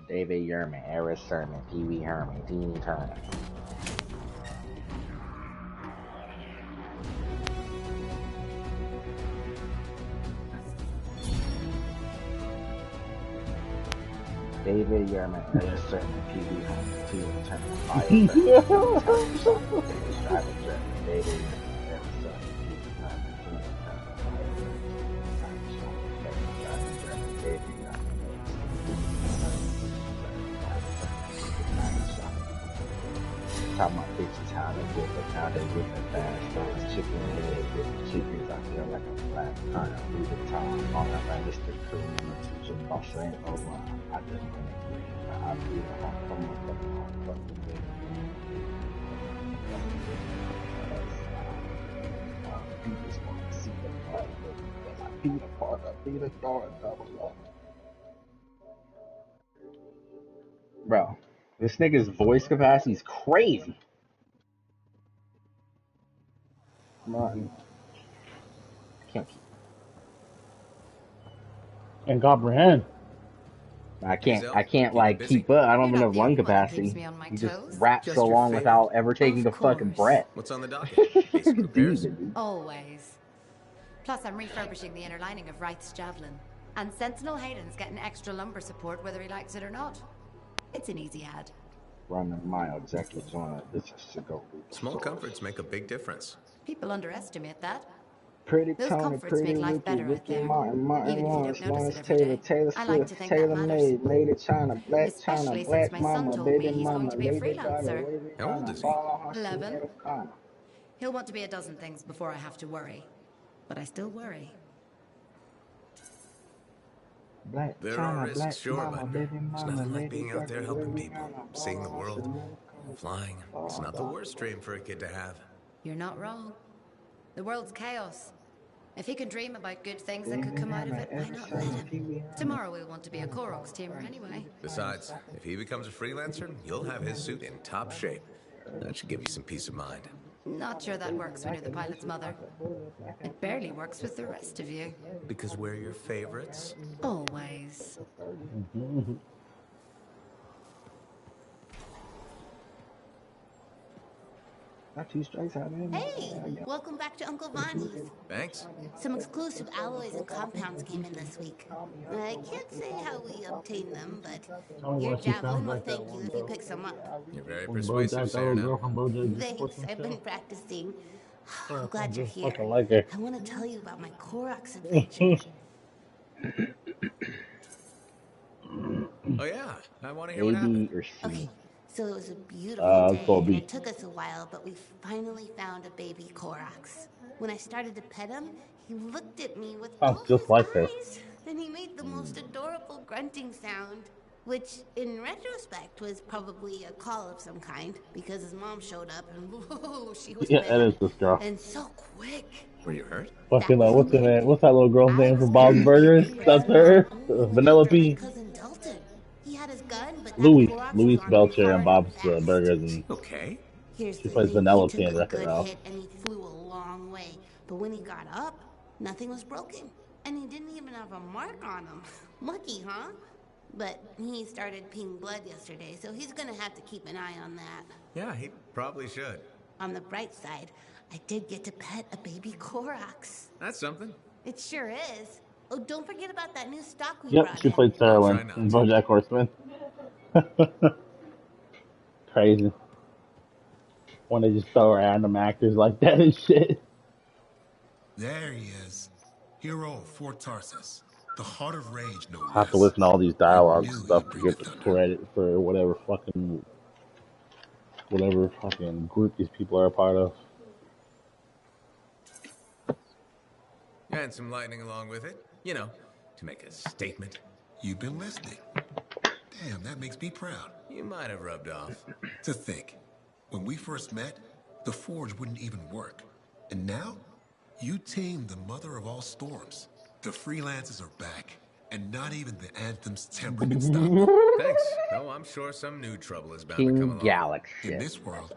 David Yerman, Eris Sermon, Pee Wee Herman, Teeny Turner. David Yerman, Eris Sermon, Pee Wee Herman, Teeny Turner. David Yerman, Eris Sermon, Pee Wee Herman, Teeny Turner. Talking about bitches how they get the how they get the fast fries, chicken head with the chickens. I feel like a black hunter through the time on a register crew. Just boss ain't over. I just want to agree. I feel home from my fucking way. I just want to see the part, but I be the part, I be the door, double up. Bro, this nigga's voice capacity is crazy. Martin. Can't keep. And comprehend. I can't like keep up. I don't have enough lung capacity. You just rap so long without ever taking a fucking breath. What's on the docket? Basic repairs? Always. Plus, I'm refurbishing the inner lining of Wraith's javelin. And Sentinel Hayden's getting extra lumbar support whether he likes it or not. It's an easy ad. Running my executives on it. It's just to go. Small comforts make a big difference. People underestimate that. Pretty Those Tony, comforts pretty make life Ricky, better out Ricky there. Martin, Even if you don't notice it every Taylor, day. Taylor I like to Swift, think Taylor that matters. Made, Lady China, Black Especially China, since Black my son Mama, told Baby me he's Mama, going to be a Lady Daughter, freelancer. Lady How old is he? 11. He'll want to be a dozen things before I have to worry. But I still worry. Black There China, are risks, Black sure, Mama, but Baby there's Mama, nothing like Lady being out there Daughter, helping Lady people, Mama, seeing the world. Ball, Flying, it's not the worst dream for a kid to have. You're not wrong. The world's chaos. If he can dream about good things that could come out of it, why not let him? Tomorrow we'll want to be a Koroks teamer anyway. Besides, if he becomes a freelancer, you'll have his suit in top shape. That should give you some peace of mind. Not sure that works when you're the pilot's mother. It barely works with the rest of you. Because we're your favorites? Always. Not 2 strikes out of him. Hey, welcome back to Uncle Vonnie's. Thanks. Some exclusive alloys and compounds came in this week. I can't say how we obtained them, but your javelin will thank you if you pick some up. You're very persuasive, Sarah. Thanks, I've been practicing. I'm glad you're here. I like her. I want to tell you about my Koroks adventure. Oh yeah, I want to hear what happened. Okay, so it was a beautiful day, cool and beat. it took us a while, but we finally found a baby Koroks. When I started to pet him, he looked at me with all Sounds just like her. eyes, and he made the most adorable grunting sound, which, in retrospect, was probably a call of some kind, because his mom showed up, and whoa, she was Yeah, mad. that is this girl. And so quick. Were you hurt? Fucking what's her name? What's that little girl's name from Bob's Burgers? That's her. Vanellope. He had his gun, but that Louis Koroks Louis was on Belcher and hard Bob's fast. Burgers, and Okay. Here's she the plays thing, Vanellope he took in a Wreck-It good Ralph. hit and he flew a long way. But when he got up, nothing was broken. And he didn't even have a mark on him. Lucky, huh? But he started peeing blood yesterday, so he's gonna have to keep an eye on that. Yeah, he probably should. On the bright side, I did get to pet a baby Koroks. That's something. It sure is. Oh, don't forget about that new stock we Yep, brought she in. played Sarah Lynn in BoJack Horseman. Crazy. When they just throw random actors like that and shit. There he is. Hero of Fort Tarsus. The heart of rage, no I have to less. listen to all these dialogue stuff to get the credit for whatever fucking group these people are a part of. And some lightning along with it. You know, to make a statement. You've been listening. Damn, that makes me proud. You might have rubbed off. To think, when we first met, the forge wouldn't even work. And now, you tamed the mother of all storms. The freelancers are back, and not even the Anthem's temper can stop them. Thanks. Oh, I'm sure some new trouble is bound to come along. Galaxy. In this world,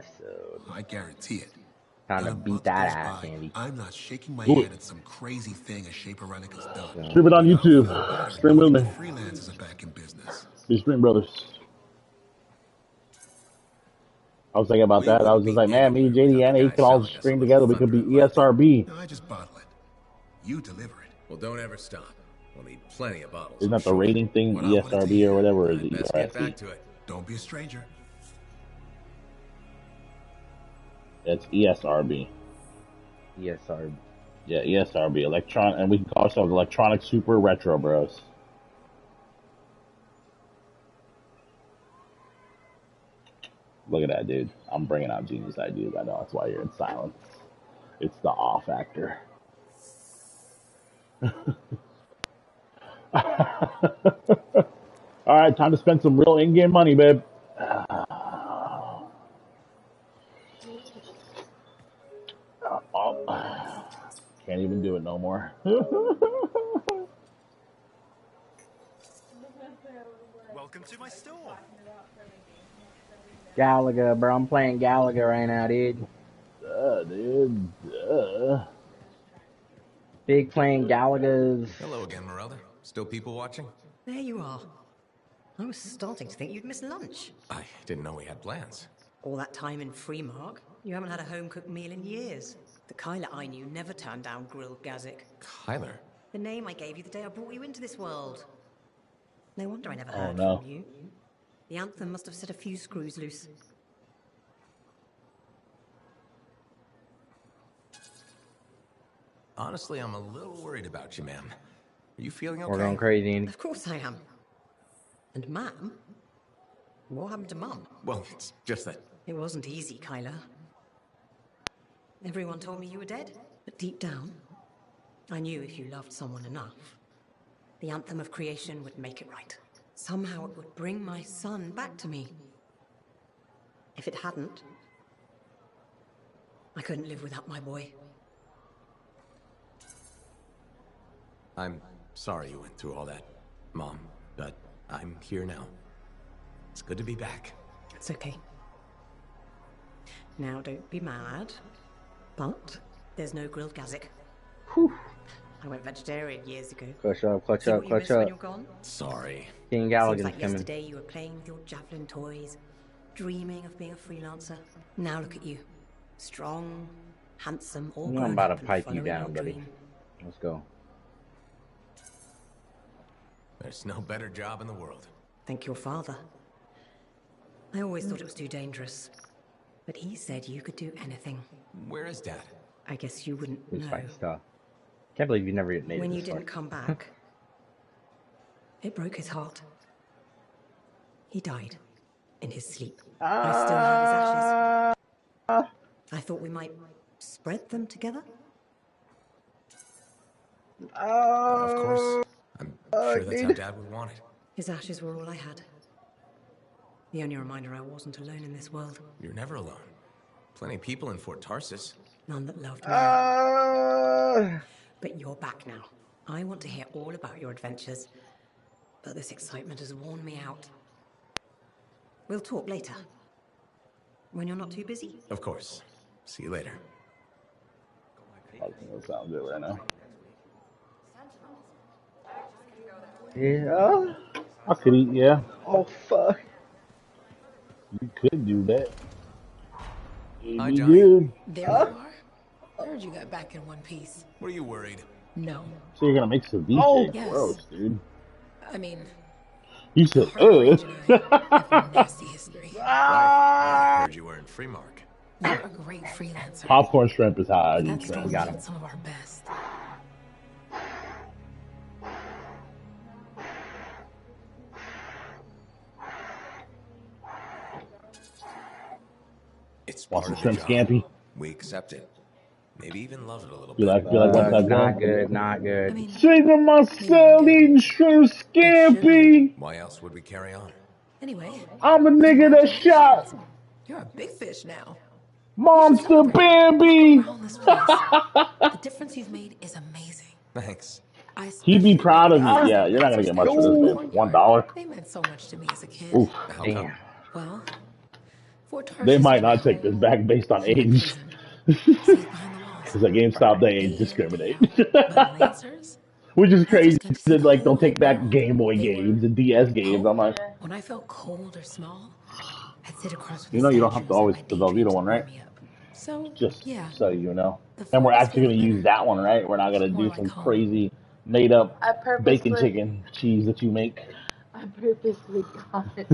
I guarantee it. Time to beat that ass, Andy. I'm not shaking my head at some crazy thing a Shaper Renika's done. Stream it on YouTube. Stream with me. Freelancers are back in business. These Stream Brothers. I was thinking about that. I was just like, man, me, JD, and A could all stream together. We could be ESRB. No, I just bottle it. You deliver it. Well, don't ever stop. We'll need plenty of bottles. Isn't that the rating thing? ESRB or whatever? Or is it Let's get back ERSB? to it. Don't be a stranger. It's ESRB. ESRB. Yeah, ESRB. And we can call ourselves Electronic Super Retro Bros. Look at that, dude. I'm bringing out genius ideas. I know that's why you're in silence. It's the awe factor. All right, time to spend some real in-game money, babe. Can't even do it no more. Welcome to my store. Galaga, bro. I'm playing Galaga right now, dude. Dude. Big playing Galagas. Hello again, Merelda. Still people watching? There you are. I was starting to think you'd miss lunch. I didn't know we had plans. All that time in Freemark, you haven't had a home-cooked meal in years. The Kyler I knew never turned down grilled gazik. Kyler? The name I gave you the day I brought you into this world. No wonder I never Oh, heard no. from you. The Anthem must have set a few screws loose. Honestly, I'm a little worried about you, ma'am. Are you feeling okay? We're going crazy, Andy. Of course I am. And Ma'am? What happened to Mum? Well, it's just that... It wasn't easy, Kyler. Everyone told me you were dead, but deep down, I knew if you loved someone enough, the Anthem of creation would make it right. Somehow it would bring my son back to me. If it hadn't, I couldn't live without my boy. I'm sorry you went through all that, Mom, but I'm here now. It's good to be back. It's okay. Now don't be mad, but there's no grilled gazik. Whew. I went vegetarian years ago. Clutch up, clutch See up, what you clutch miss when up. you're gone? Sorry. King Seems Galagan's like coming. yesterday you were playing with your javelin toys, dreaming of being a freelancer. Now look at you. Strong, handsome, all I'm grown about up to and pipe you following down, your buddy. dream. Let's go. There's no better job in the world. Thank your father. I always thought it was too dangerous. But he said you could do anything. Where is Dad? I guess you wouldn't He's know. fine stuff. Can't believe you never made it When this you didn't far. come back, it broke his heart. He died in his sleep. I still have his ashes. I thought we might spread them together. Of course. I'm sure that's how Dad would want it. His ashes were all I had. The only reminder I wasn't alone in this world. You're never alone. Plenty of people in Fort Tarsus. None that loved me. But you're back now. I want to hear all about your adventures. But this excitement has worn me out. We'll talk later. When you're not too busy. Of course. See you later. That sounds good right now. Yeah. I could eat, yeah. Oh fuck. You could do that. It'd Hi, be Johnny. good. There you are. Heard you got back in one piece. Were you worried? No. So you're gonna make ceviche? Oh. Yes. Gross, dude. I mean, You said, Harbor Age and I have a nasty history. Why? I heard you were in Freemark. You're a great freelancer. Popcorn shrimp is how I do That's shrimp. we got him. Some of our best. It's Want part some of the shrimp job. scampi? We accept it. Maybe even love it a little You bit. like one type Not good, not good. I mean, Chicken myself eating shrimp scampi. Why else would we carry on? anyway, I'm a nigga that shot you're a big fish now. Monster Bambi. Around this place. The difference you've made is amazing. Thanks. He'd be proud of you. Yeah, you're not gonna get much for this, man. $1. They meant so much to me as a kid. Oof. Damn. Well, They might not take this back based on age. Because at GameStop, they ain't discriminate. Which is crazy. That, like, they'll take back Game Boy games and DS games. I'm like, when I felt cold or small, I'd sit across with you know, you don't have to always the Velveeta one, right? So, Just yeah. so you know. And we're actually going to use that one, right? We're not going to do some crazy made up bacon chicken cheese that you make. I purposely got it.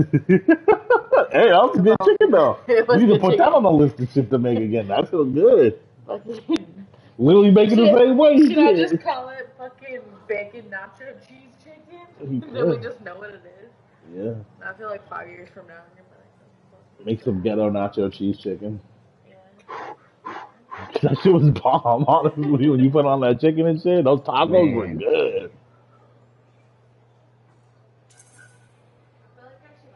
Hey, that was a good chicken, though. It was You need to good put chicken. that on the list of shit to make again. That's so good. Fucking- Literally making the same way. Should I shit. just call it fucking bacon nacho cheese chicken? You Then we could. just know what it is. Yeah. I feel like 5 years from now, I'm gonna be like, Make some ghetto nacho cheese chicken. That shit was bomb, honestly. When you put on that chicken and shit, those tacos were good.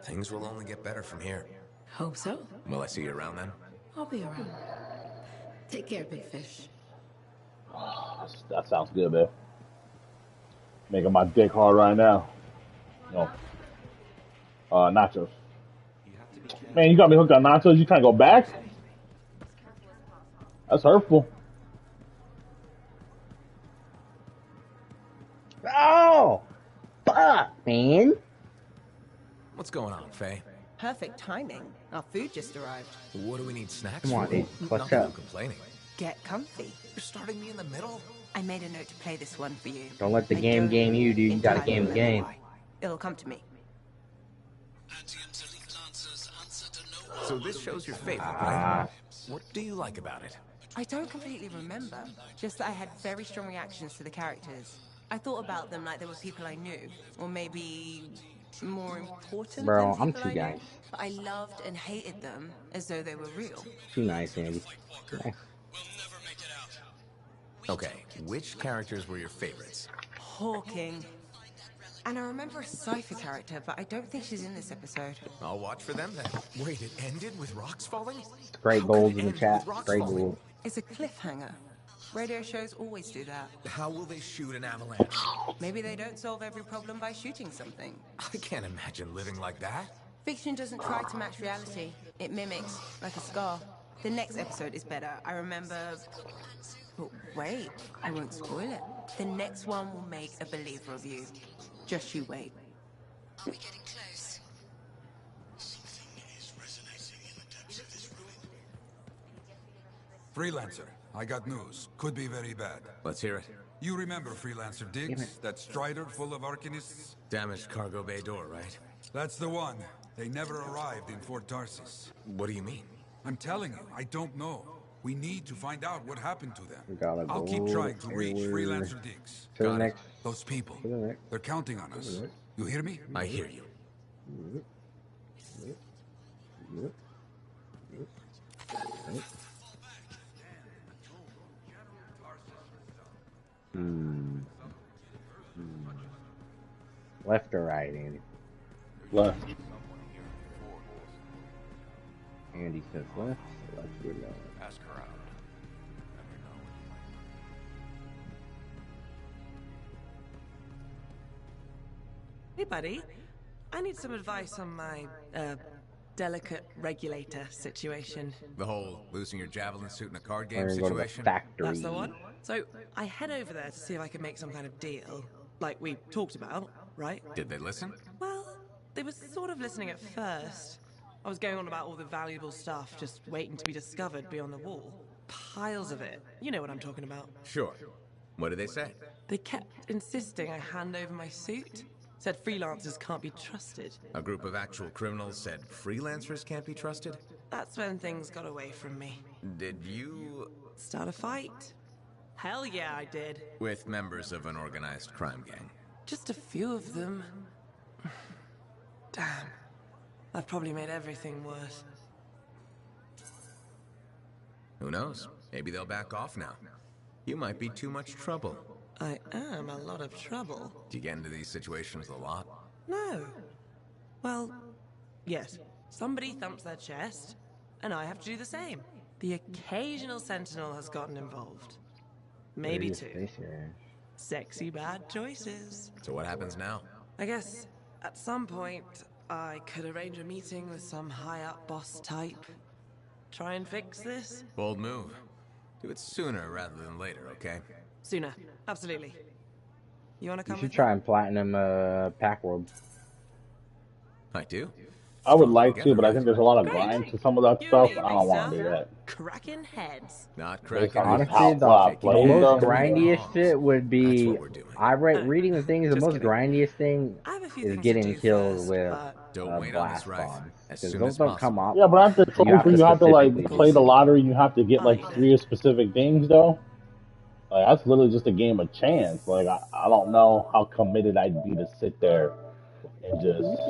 Things will only get better from here. Hope so. Will I see you around then? I'll be around. Take care, big fish. That sounds good, man. Making my dick hard right now. No. Nachos. Man, you got me hooked on nachos. You can't go back? That's hurtful. Oh! Fuck, man. What's going on, Faye? Perfect timing. Our food just arrived. What do we need snacks Come on, for? dude. What's Not that I'm up? complaining. Get comfy. You're starting me in the middle? I made a note to play this one for you. Don't let the I game don't game you, dude. You gotta entirely game the remember game. why. It'll come to me. So this show's your favorite, right? What do you like about it? I don't completely remember. Just that I had very strong reactions to the characters. I thought about them like they were people I knew, or maybe more important Bro, than I'm people too I knew. nice. But I loved and hated them as though they were real. Too nice, Andy. Yeah. Okay, which characters were your favorites? Hawking. And I remember a Cypher character, but I don't think she's in this episode. I'll watch for them then. Wait, it ended with rocks falling? Great goals in the chat. Great goals. It's a cliffhanger. Radio shows always do that. How will they shoot an avalanche? Maybe they don't solve every problem by shooting something. I can't imagine living like that. Fiction doesn't try to match reality. It mimics, like a scar. The next episode is better. I remember... But wait, I won't spoil it. The next one will make a believer of you. Just you wait. We're getting close. Freelancer, I got news. Could be very bad. Let's hear it. You remember Freelancer Diggs? That strider full of Arcanists? Damaged cargo bay door, right? That's the one. They never arrived in Fort Tarsis. What do you mean? I'm telling you, I don't know. We need to find out what happened to them. We gotta I'll keep go trying to reach everywhere. Freelancer Diggs. To the Got it. next. Those people. To the next. They're counting on us. To the next. You hear me? I hear you. Left or right, Andy? Left. Andy says left, so let's go left. Ask around. Hey, buddy. I need some advice on my, delicate regulator situation. The whole losing your javelin suit in a card We're game gonna go to the situation? factory. That's the one. So, I head over there to see if I can make some kind of deal, like we talked about, right? Did they listen? Well, they were sort of listening at first. I was going on about all the valuable stuff just waiting to be discovered beyond the wall. Piles of it. You know what I'm talking about. Sure. What did they say? They kept insisting I hand over my suit. Said freelancers can't be trusted. A group of actual criminals said freelancers can't be trusted? That's when things got away from me. Did you... Start a fight? Hell yeah, I did. With members of an organized crime gang? Just a few of them. Damn. I've probably made everything worse. Who knows? Maybe they'll back off now. You might be too much trouble. I am a lot of trouble. Do you get into these situations a lot? No. Well, yes. Somebody thumps their chest, and I have to do the same. The occasional sentinel has gotten involved. Maybe two. Sexy bad choices. So what happens now? I guess at some point I could arrange a meeting with some high-up boss type. Try and fix this? Bold move. Do it sooner rather than later, okay? Sooner. Absolutely. You wanna come You should with try and platinum Pack World. I do? I would like to, but I think there's a lot of grind to some of that stuff. I don't want to do that. Cracking heads. Not Honestly, cracking the most grindiest shit would be reading the things. The most grindiest thing is getting kills with blast bombs. Because those don't come up. Yeah, but aren't there trophies where you have to like play the lottery? You have to get like 3 specific things though. Like that's literally just a game of chance. Like I don't know how committed I'd be to sit there and just.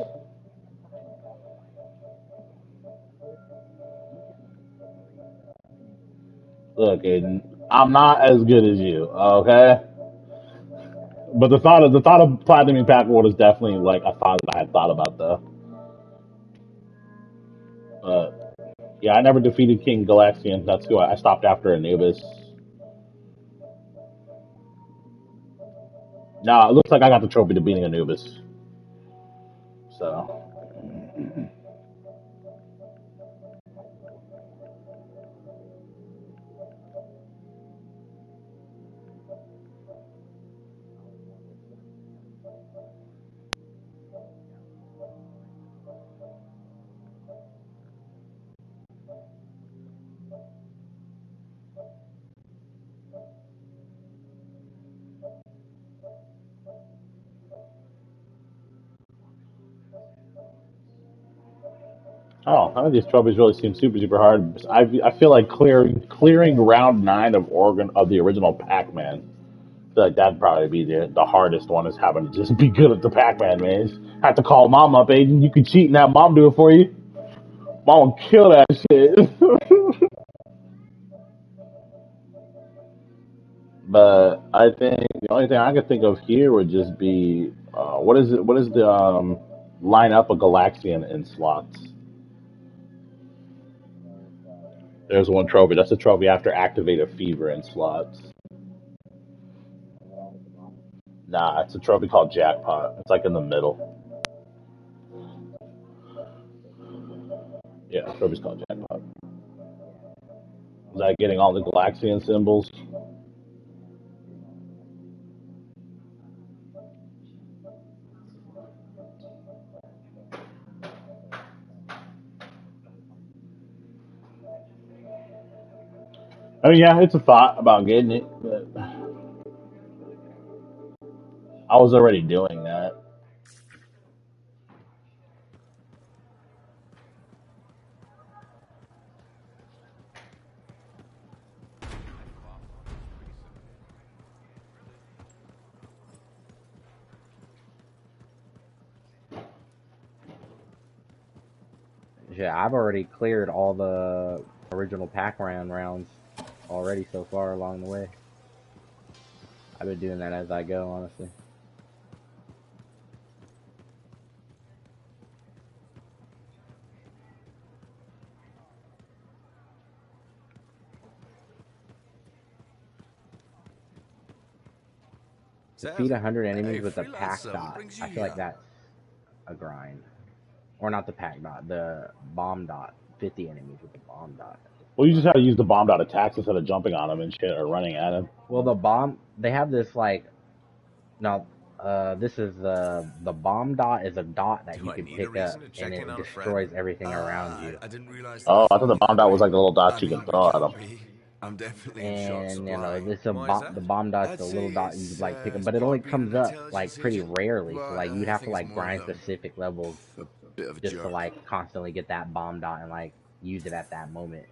Look, Aiden, I'm not as good as you, okay? But the thought of platinuming Pack World is definitely like a thought that I had thought about though. Yeah, I never defeated King Galaxian. That's who I stopped after Anubis. Nah, it looks like I got the trophy to beating Anubis. So. Oh, none of these trophies really seem super hard. I feel like clearing round 9 of the original Pac-Man. I feel like that'd probably be the hardest one, is having to just be good at the Pac-Man, man. Just have to call mom up, Aiden. You can cheat and have mom do it for you. Mom will kill that shit. But I think the only thing I could think of here would just be what is it? What is the lineup of Galaxian in slots? There's one trophy. That's a trophy after activate a fever in slots. Nah, it's a trophy called Jackpot. It's like in the middle. Yeah, the trophy's called Jackpot. Is that getting all the Galaxian symbols? I mean, yeah, it's a thought about getting it, but I was already doing that. Yeah, I've already cleared all the original Pac-Man rounds already so far along the way. I've been doing that as I go, honestly. Defeat 100 enemies with the Pack Dot. I feel like that's a grind. Or not the Pack Dot, the Bomb Dot. 50 enemies with the Bomb Dot. Well, you just have to use the Bomb Dot attacks instead of jumping on them and shit or running at them. Well, the bomb, they have this like, no, This is the bomb dot is a dot that you can pick up, and it destroys everything around you. I didn't realize. Oh, I thought the bomb dot was like the little dots you could throw at them. I'm definitely in short And supply. this the bomb dot's the little dot you could like pick up, but it only comes up like pretty rarely. So like you'd have to like grind specific levels just to like constantly get that bomb dot and like use it at that moment.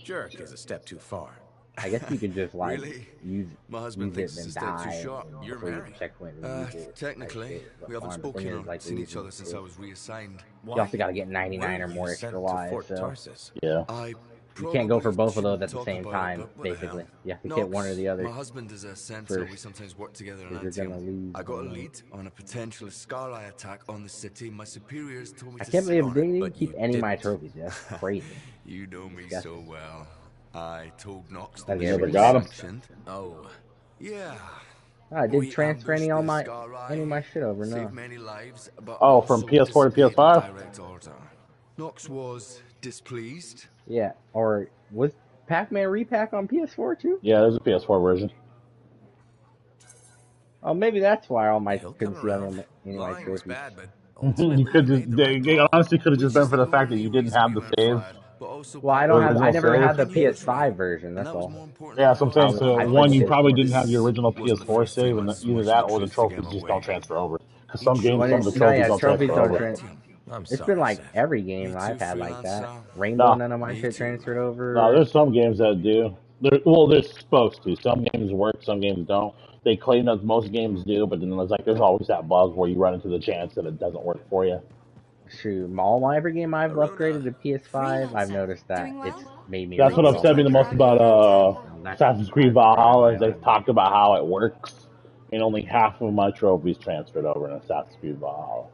Jerk is a step too far. I guess you could just like Really? use husband it thinks and it's a step too die short. You're before you married. get the checkpoint and use it. Technically, we haven't spoken or seen each other since I was reassigned. You also got to get 99 or more extra lives, so yeah. you can't go for both of those at the same time. Basically, you have to get one or the other. My husband is a censor. We sometimes work together in Anthem. I got a lead on a potential Scarlet attack on the city. My superiors told me I to can't believe sit they on it, didn't even but keep you any of my didn't. trophies. That's crazy. You know me so well. I told Knox Have that you ever we got 'em? sanctioned. Oh, yeah. I did transfer any of my shit over. No. Saved many lives, but Oh, from also PS4 to disobeyed PS5? direct order. Knox was displeased. Yeah, or was Pac-Man repack on PS4 too? Yeah, there's a PS4 version. Oh, maybe that's why all my couldn't see any of my trophies. You could just, they honestly could have just been for the fact that you didn't have the save. Well, I don't have. I never Original had the save. PS5 version. That's all. Yeah, so I'm saying, so I one, you played probably PS4. didn't have your original PS4 save, and either that or the trophies just don't transfer over. Because some games, Well, some of the yeah, trophies don't trophies transfer don't over. It's been like every game I've had like that. Rainbow, none of my shit transferred over. No, there's some games that do. They're supposed to. Some games work, some games don't. They claim that most games do, but then there's always that bug where you run into the chance that it doesn't work for you. Shoot, every game I've upgraded to PS5, I've noticed that it's made me. That's what upset me the most about Assassin's Creed Valhalla is they've talked about how it works, and only half of my trophies transferred over in Assassin's Creed Valhalla.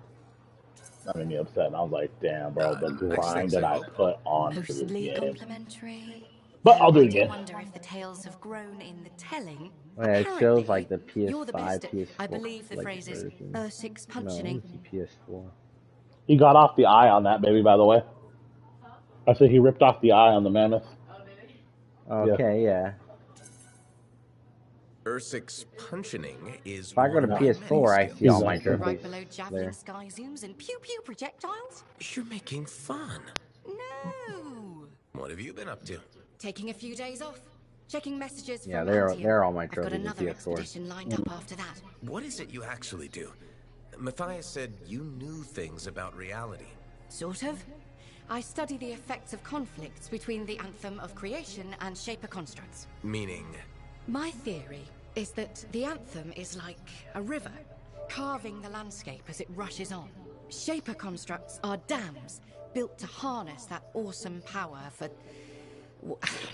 That made me upset, and I was like, "Damn, bro, the grind that I put on for this Mostly game." complimentary. But I'll do it I do again. wonder if the tales have grown in the telling. Yeah, it shows like the You're the PS5, best at- PS4. I believe the like, phrase is version. Ursix No, functioning. it's PS4. He got off the eye on that baby, by the way. I said he ripped off the eye on the mammoth. Okay, yeah. Ursix punching is. If I go to PS4, I see all my trophies Right below javelin there. sky zooms and pew pew projectiles. You're making fun. No. What have you been up to? Taking a few days off. Checking messages Yeah, from they're Anthem. all my I've got trophies in another PS4. expedition lined up after that. What is it you actually do? Matthias said you knew things about reality. Sort of. I study the effects of conflicts between the Anthem of creation and Shaper constructs. Meaning? My theory is that the Anthem is like a river, carving the landscape as it rushes on. Shaper constructs are dams built to harness that awesome power for...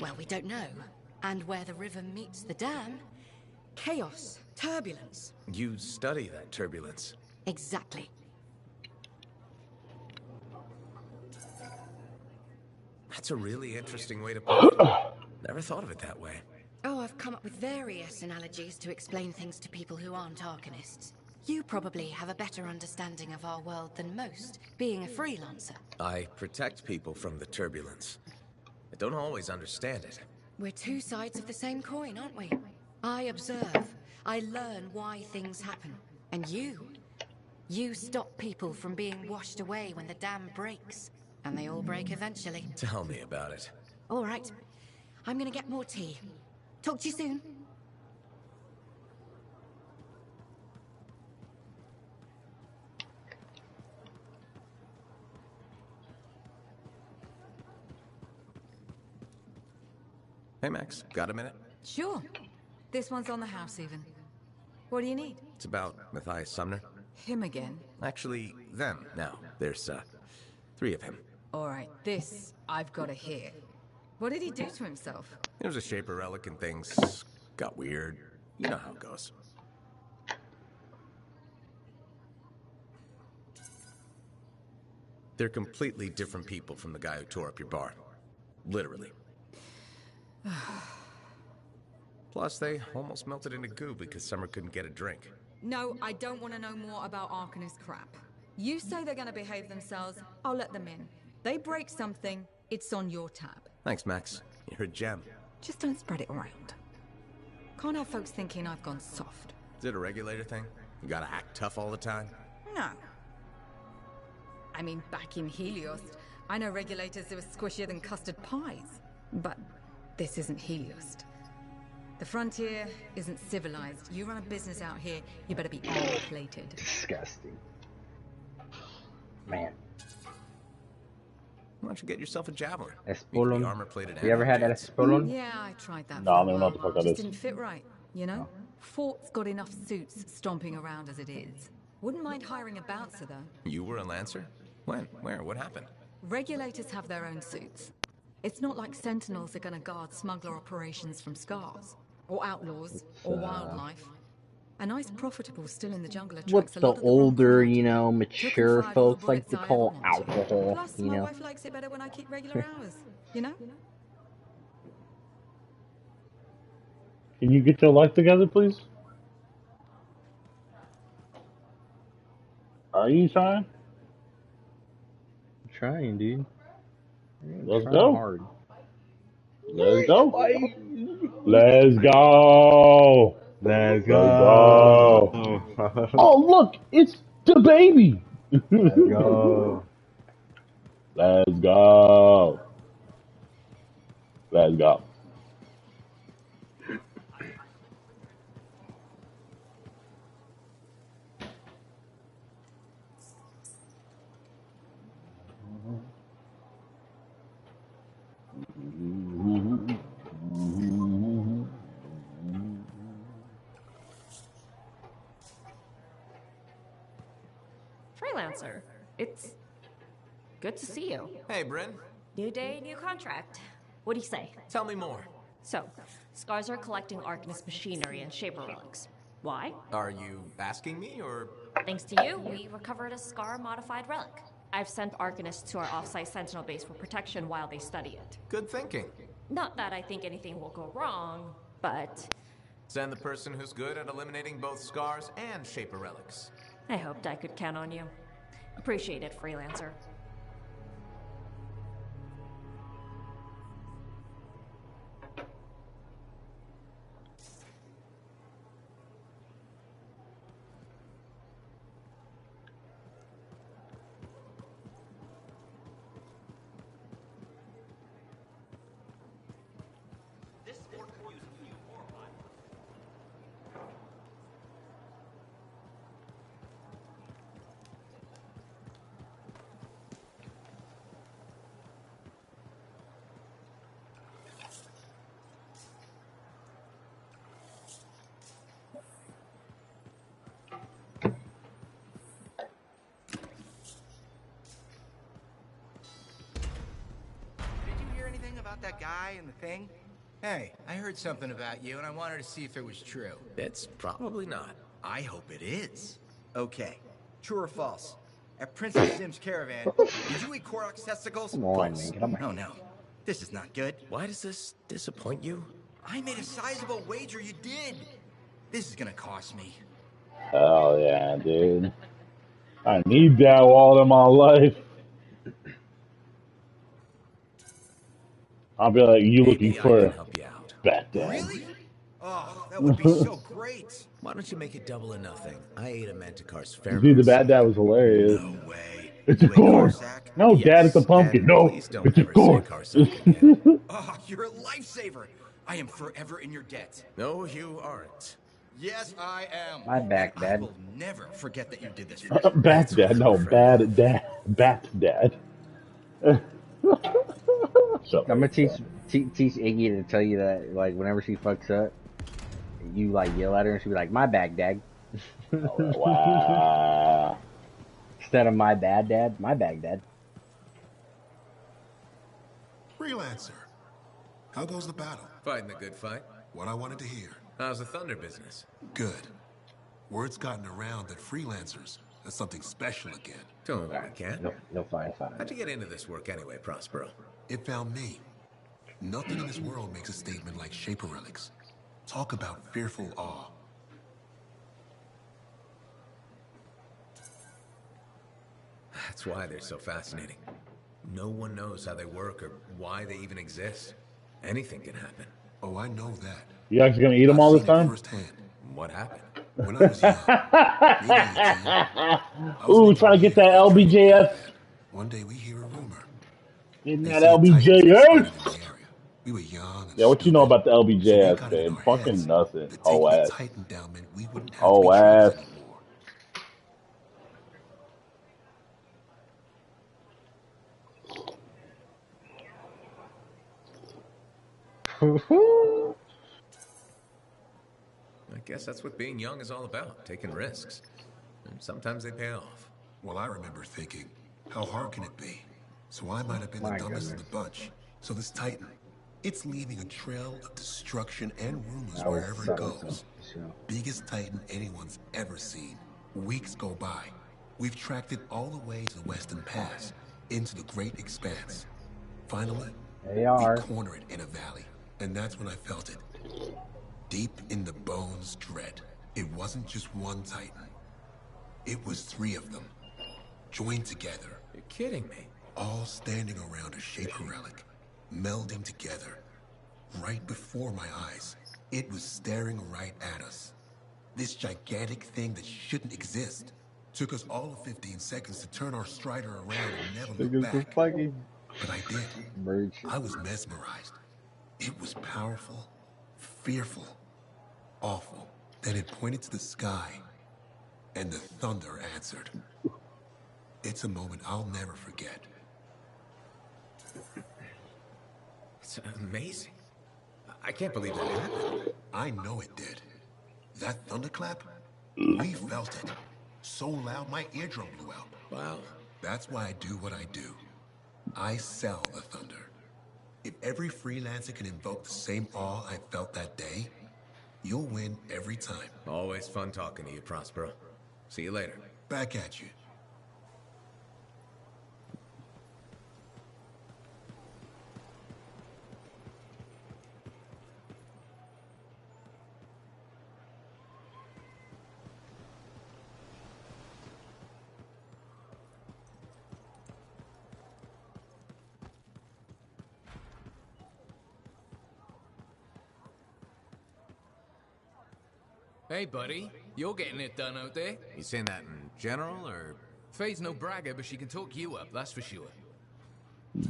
well, we don't know. And where the river meets the dam, chaos, turbulence. You study that turbulence. Exactly. That's a really interesting way to put it. Never thought of it that way. Oh, I've come up with various analogies to explain things to people who aren't Arcanists. You probably have a better understanding of our world than most, being a freelancer. I protect people from the turbulence. I don't always understand it. We're two sides of the same coin, aren't we? I observe. I learn why things happen. And you stop people from being washed away when the dam breaks. And they all break eventually. Tell me about it. All right. I'm gonna get more tea. Talk to you soon. Hey, Max, got a minute? Sure. This one's on the house, even. What do you need? It's about Matthias Sumner. Him again? Actually, them now. There's, 3 of him. All right, this I've got to hear. What did he do to himself? There was a Shaper relic and things got weird. You know how it goes. They're completely different people from the guy who tore up your bar. Literally. Plus, they almost melted into goo because Summer couldn't get a drink. No, I don't want to know more about Arcanist crap. You say they're going to behave themselves, I'll let them in. They break something, it's on your tab. Thanks, Max. You're a gem. Just don't spread it around. Can't have folks thinking I've gone soft. Is it a regulator thing? You gotta act tough all the time? No. I mean, back in Helios, I know regulators who are squishier than custard pies. But this isn't Helios. The frontier isn't civilized. You run a business out here, you better be armor-plated. Disgusting. Man. Why don't you get yourself a javelin? Espolon. Armor-plated. You ever had that Espolon? Yeah, I tried that. No, I don't even know what the fuck that Just is. didn't fit right, you know? Fort's got enough suits stomping around as it is. Wouldn't mind hiring a bouncer, though. You were a Lancer? When? Where? What happened? Regulators have their own suits. It's not like Sentinels are gonna guard smuggler operations from scars, or outlaws, or wildlife. A nice profitable still in the jungle attracts What's a the lot of the older, you know, mature folks like to call alcohol, Plus, you my know? wife likes it better when I keep regular hours, you know? Can you get your life together, please? Are you trying? I'm trying, dude. Let's trying go. hard. Let's go. Let's go. Let's go. Oh, look, it's the baby. Let's go. Let's go. Let's go. Freelancer, it's good to see you. Hey, Bryn. New day, new contract. What do you say? Tell me more. So, Scars are collecting Arcanist machinery and Shaper relics. Why? Are you asking me, or...? Thanks to you, we recovered a Scar-modified relic. I've sent Arcanists to our off-site Sentinel base for protection while they study it. Good thinking. Not that I think anything will go wrong, but... Send the person who's good at eliminating both scars and Shaper relics. I hoped I could count on you. Appreciate it, Freelancer. That guy and the thing? Hey, I heard something about you, and I wanted to see if it was true. It's probably not. I hope it is. Okay, true or false? At Princess Sim's caravan, did you eat Korok's testicles? Come on, man. Come on. Oh no, this is not good. Why does this disappoint you? I made a sizable wager you did. This is gonna cost me. Hell yeah, dude. I need that all in my life. I'll be like, you looking for back then. Really? Oh, that would be so great. Why don't you make it double or nothing? I ate a Manticore's pheromones. Dude, the bad dad was hilarious. No way. It's a core. No, Yes, Dad, it's a pumpkin. No, please don't it's a ever core. say Carsack again. Oh, you're a lifesaver. I am forever in your debt. No, you aren't. Yes, I am. My back, Dad. I will never forget that you did this for me. Back dad, no, bad dad. Bat dad. I'm gonna teach Iggy to tell you that, like, whenever she fucks up, you, like, yell at her and she'll be like, my bad, Dad. Wow. Instead of my bad, Dad, my bad, Dad. Freelancer, how goes the battle? Fighting the good fight. What I wanted to hear. How's the Thunder business? Good. Word's gotten around that freelancers are something special again. Don't worry, Cat. No, fine. How'd you get into this work anyway, Prospero? It found me. Nothing in this world makes a statement like Shaper relics. Talk about fearful awe. That's why they're so fascinating. No one knows how they work or why they even exist. Anything can happen. Oh, I know that. You actually gonna eat them all this time? Firsthand. What happened? When I was young, ooh, trying to get that LBJS. one day we hear a rumor. Getting They that say a Titan was LBJS. discovered in the area. We were young and Yeah, what you know about the so we LBJS, got it in man? our Fucking heads nothing. that Whole taking the ass. Titan down meant we wouldn't have to be Whole traders ass. anymore. I guess that's what being young is all about, taking risks. And sometimes they pay off. Well, I remember thinking, how hard can it be? So I might have been the dumbest of the bunch. So this Titan, it's leaving a trail of destruction and rumors wherever it goes. Biggest Titan anyone's ever seen. Weeks go by. We've tracked it all the way to the Western Pass, into the Great Expanse. Finally, we corner it in a valley. And that's when I felt it. Deep in the bones dread. It wasn't just one Titan. It was 3 of them, joined together. You're kidding me. All standing around a Shaper relic, melding together. Right before my eyes, it was staring right at us. This gigantic thing that shouldn't exist. Took us all of 15 seconds to turn our Strider around and never look back. But I did. I was mesmerized. It was powerful, fearful, awful. Then it pointed to the sky, and the thunder answered. It's a moment I'll never forget. It's amazing. I can't believe that happened. I know it did. That thunderclap, we felt it. So loud my eardrum blew out. Wow. That's why I do what I do. I sell the thunder. If every freelancer can invoke the same awe I felt that day, you'll win every time. Always fun talking to you, Prospero. See you later. Back at you. Hey, buddy. You're getting it done out there. You saying that in general, or...? Faye's no bragger, but she can talk you up, that's for sure. I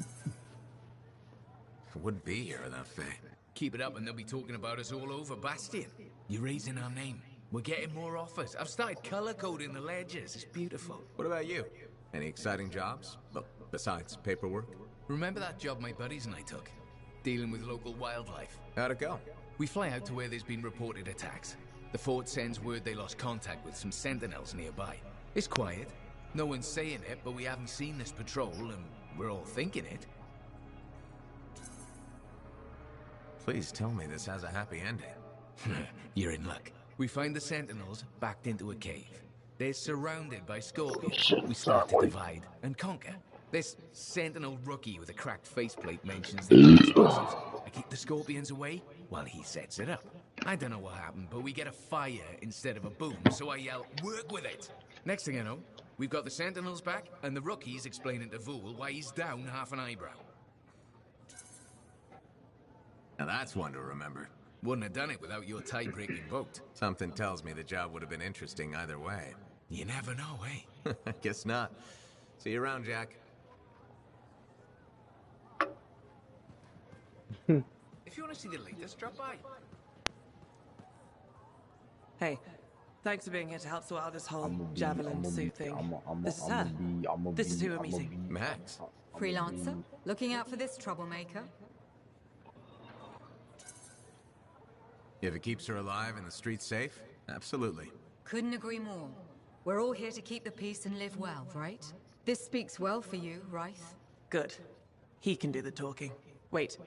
wouldn't be here without Faye. Keep it up and they'll be talking about us all over Bastion. You're raising our name. We're getting more offers. I've started color-coding the ledgers. It's beautiful. What about you? Any exciting jobs? Well, besides paperwork? Remember that job my buddies and I took? Dealing with local wildlife. How'd it go? We fly out to where there's been reported attacks. The fort sends word they lost contact with some sentinels nearby. It's quiet. No one's saying it, but we haven't seen this patrol, and we're all thinking it. Please tell me this has a happy ending. You're in luck. We find the sentinels backed into a cave. They're surrounded by scorpions. We start to divide and conquer. This sentinel rookie with a cracked faceplate mentions the explosives. I keep the scorpions away while he sets it up. I don't know what happened, but we get a fire instead of a boom, so I yell, "Work with it!" Next thing I know, we've got the sentinels back, and the rookie's explaining to Vool why he's down half an eyebrow. Now that's one to remember. Wouldn't have done it without your tie-breaking vote. Something tells me the job would have been interesting either way. You never know, eh? I guess not. See you around, Jack. If you want to see the latest, drop by. Hey, thanks for being here to help sort out this whole javelin suit thing. This is her. This is who we're meeting. Max. Freelancer, looking out for this troublemaker. If it keeps her alive and the streets safe, absolutely. Couldn't agree more. We're all here to keep the peace and live well, right? This speaks well for you, Rice. Good. He can do the talking. Wait,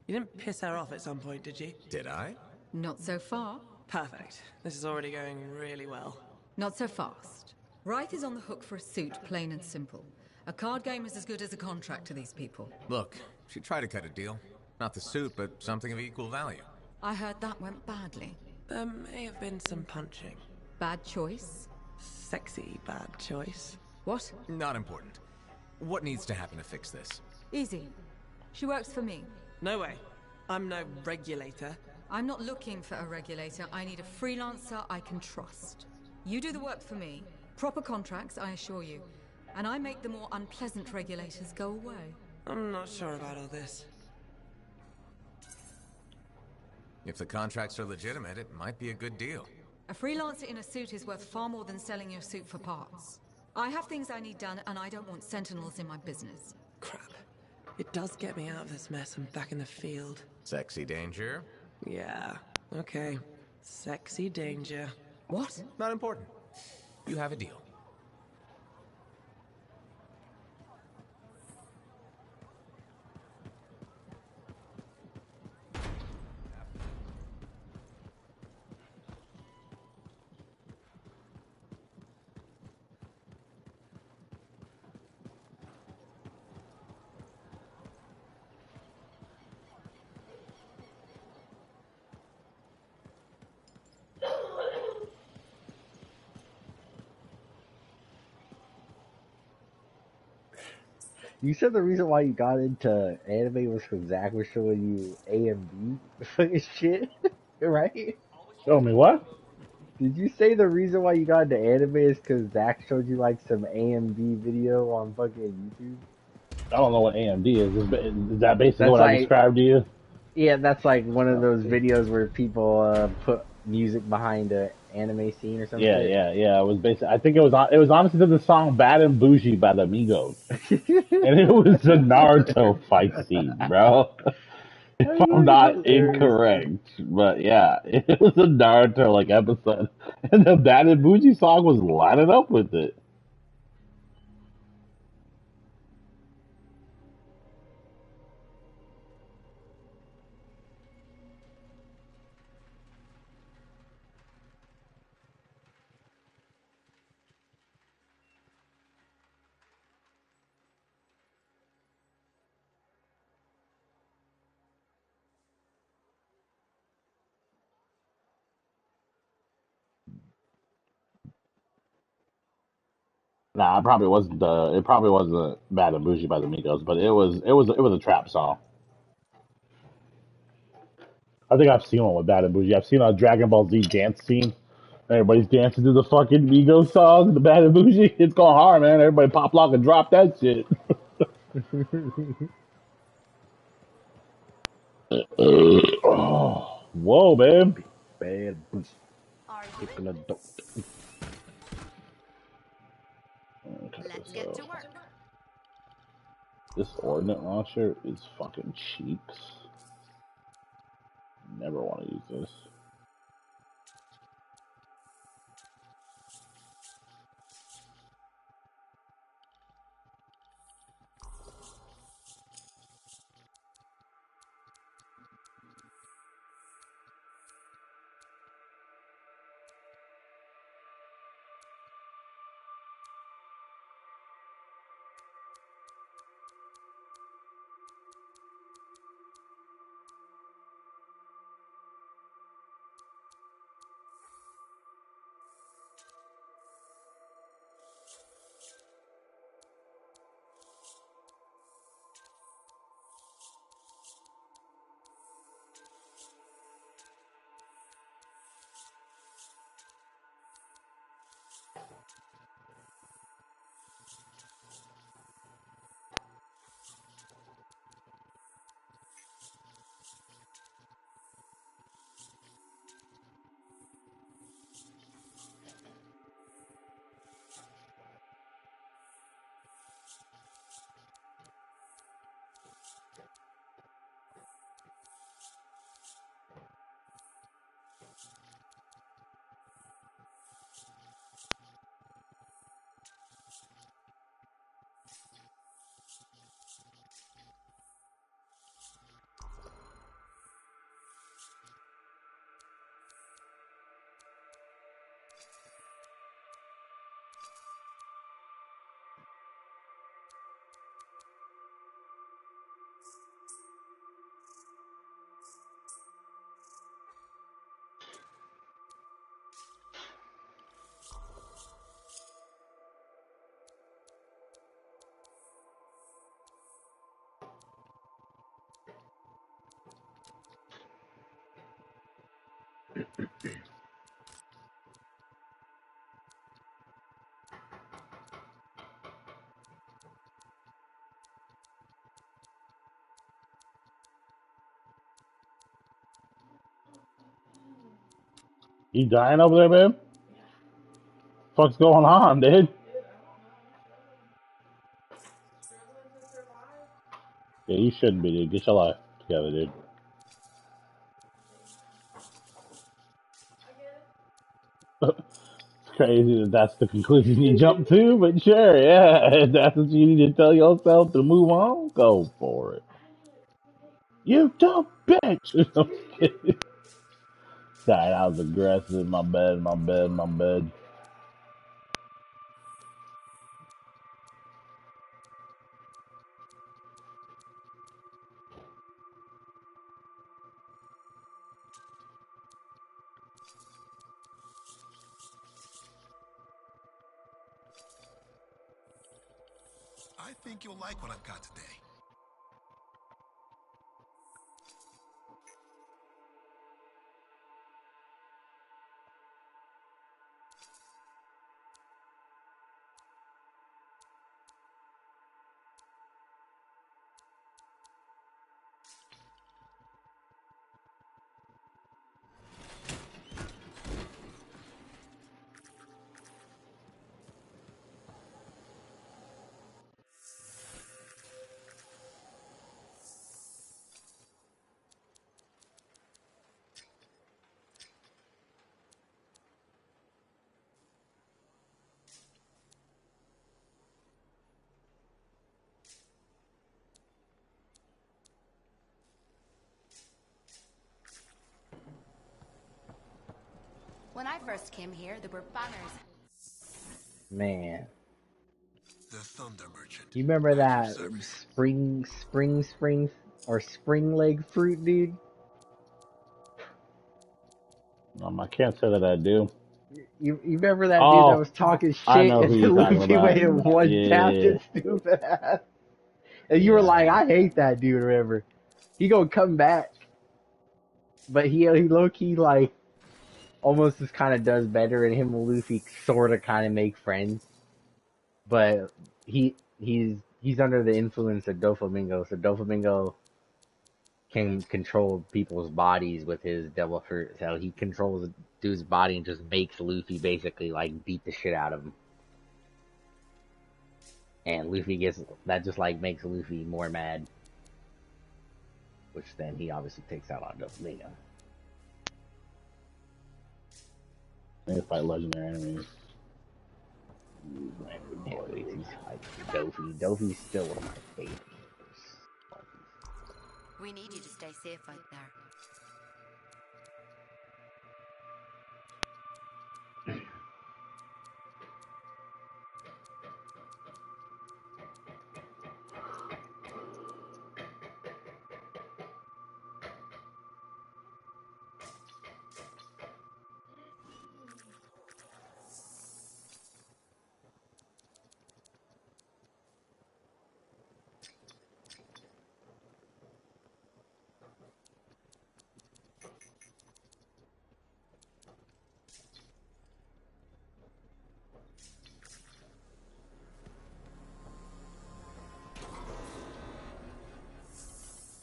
you didn't piss her off at some point, did you? Did I? Not so far. Perfect. This is already going really well. Not so fast. Wright is on the hook for a suit, plain and simple. A card game is as good as a contract to these people. Look, she tried to cut a deal. Not the suit, but something of equal value. I heard that went badly. There may have been some punching. Bad choice? Sexy bad choice. What? Not important. What needs to happen to fix this? Easy. She works for me. No way. I'm no regulator. I'm not looking for a regulator. I need a freelancer I can trust. You do the work for me. Proper contracts, I assure you. And I make the more unpleasant regulators go away. I'm not sure about all this. If the contracts are legitimate, it might be a good deal. A freelancer in a suit is worth far more than selling your suit for parts. I have things I need done, and I don't want sentinels in my business. Crap. It does get me out of this mess and back in the field. Sexy danger? Yeah. Okay. Sexy danger. What? Not important. You have a deal. You said the reason why you got into anime was because Zach was showing you A and B fucking shit, right? Show me what? Did you say the reason why you got into anime is because Zach showed you like some A and B video on fucking YouTube? I don't know what AMD is. Is that basically That's what I described to you? Yeah, that's like one of those videos where people put music behind a anime scene or something. Yeah. It was basically. I think it was honestly to the song "Bad and Bougie" by the Migos, and it was a Naruto fight scene, bro. If I'm not incorrect, but yeah, it was a Naruto like episode, and the Bad and Bougie song was lining up with it. Nah, it probably wasn't Bad and Bougie by the Migos, but it was a trap song. I think I've seen one with Bad and Bougie. I've seen a Dragon Ball Z dance scene. Everybody's dancing to the fucking Migos song, the Bad and Bougie. It's going hard, man. Everybody pop lock and drop that shit. Oh, whoa, man. Bad Bougie. Kicking a dope. Let's get to work. This ordnance launcher is fucking cheeks. Never want to use this. You dying over there, babe? What's going on, dude? Yeah, you shouldn't be, dude. Get your life together, dude. It's crazy that that's the conclusion you jump to, but sure, yeah. If that's what you need to tell yourself to move on, go for it. You dumb bitch! Sorry, I was aggressive. My bad, my bad, my bad. I think you'll like what I've got today. When I first came here, there were banners. Man. The Thunder Merchant. You remember that spring or spring leg fruit, dude? I can't say that I do. You remember that dude that Oh, was talking I shit know and who then you're talking Luffy about. made him one tap Yeah. his stupid ass? And you were like, I hate that dude, remember? He gonna come back. But he low-key, like, almost just kind of does better, and him and Luffy sort of kind of make friends. But he's under the influence of Doflamingo, so Doflamingo can control people's bodies with his devil fruit. So he controls dude's body and just makes Luffy basically like beat the shit out of him. And Luffy just like makes Luffy more mad. Which then he obviously takes out on Doflamingo. They fight legendary enemies. Can't wait to fight Dofi. Dofi's still one of my favorites. We need you to stay safe out there.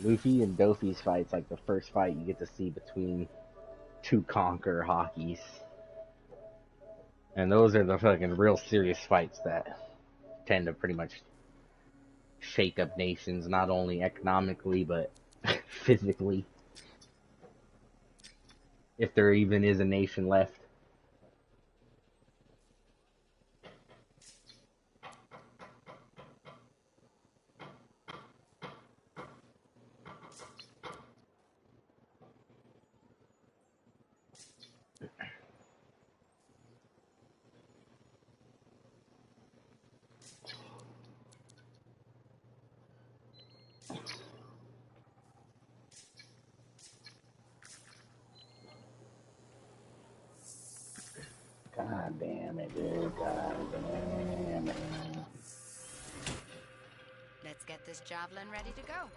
Luffy and Dofi's fight's like the first fight you get to see between two conquer hockeys. And those are the fucking real serious fights that tend to pretty much shake up nations, not only economically, but physically. If there even is a nation left. God damn it, dude. God damn it. Let's get this javelin ready to go.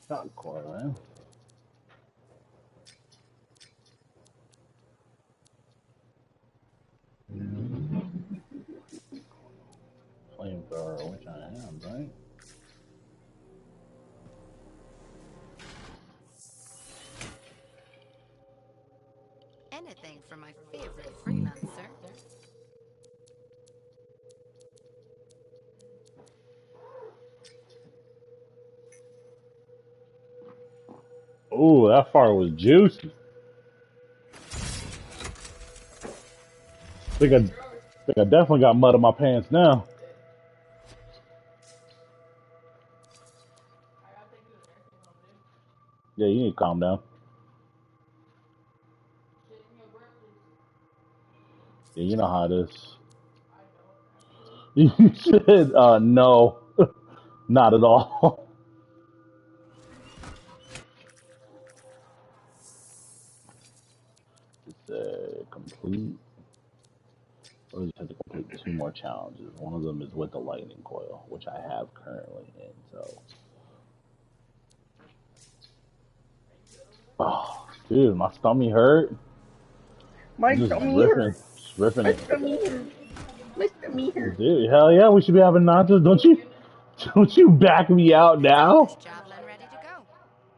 Not quite, man. Flamethrower, which I am, right? Anything for my favorite freelancer. Ooh, that fire was juicy. think I definitely got mud in my pants now. Yeah, you need to calm down. Yeah, you know how it is. You said, no, not at all. It's complete. Or just have to complete 2 more challenges. One of them is with the lightning coil, which I have currently in. So, oh, dude, my stomach hurt. My Just tummy ripping, hurts. just ripping My it. tummy hurts. My tummy hurts. Dude, hell yeah, we should be having nachos. Don't you back me out now? Javelin ready to go.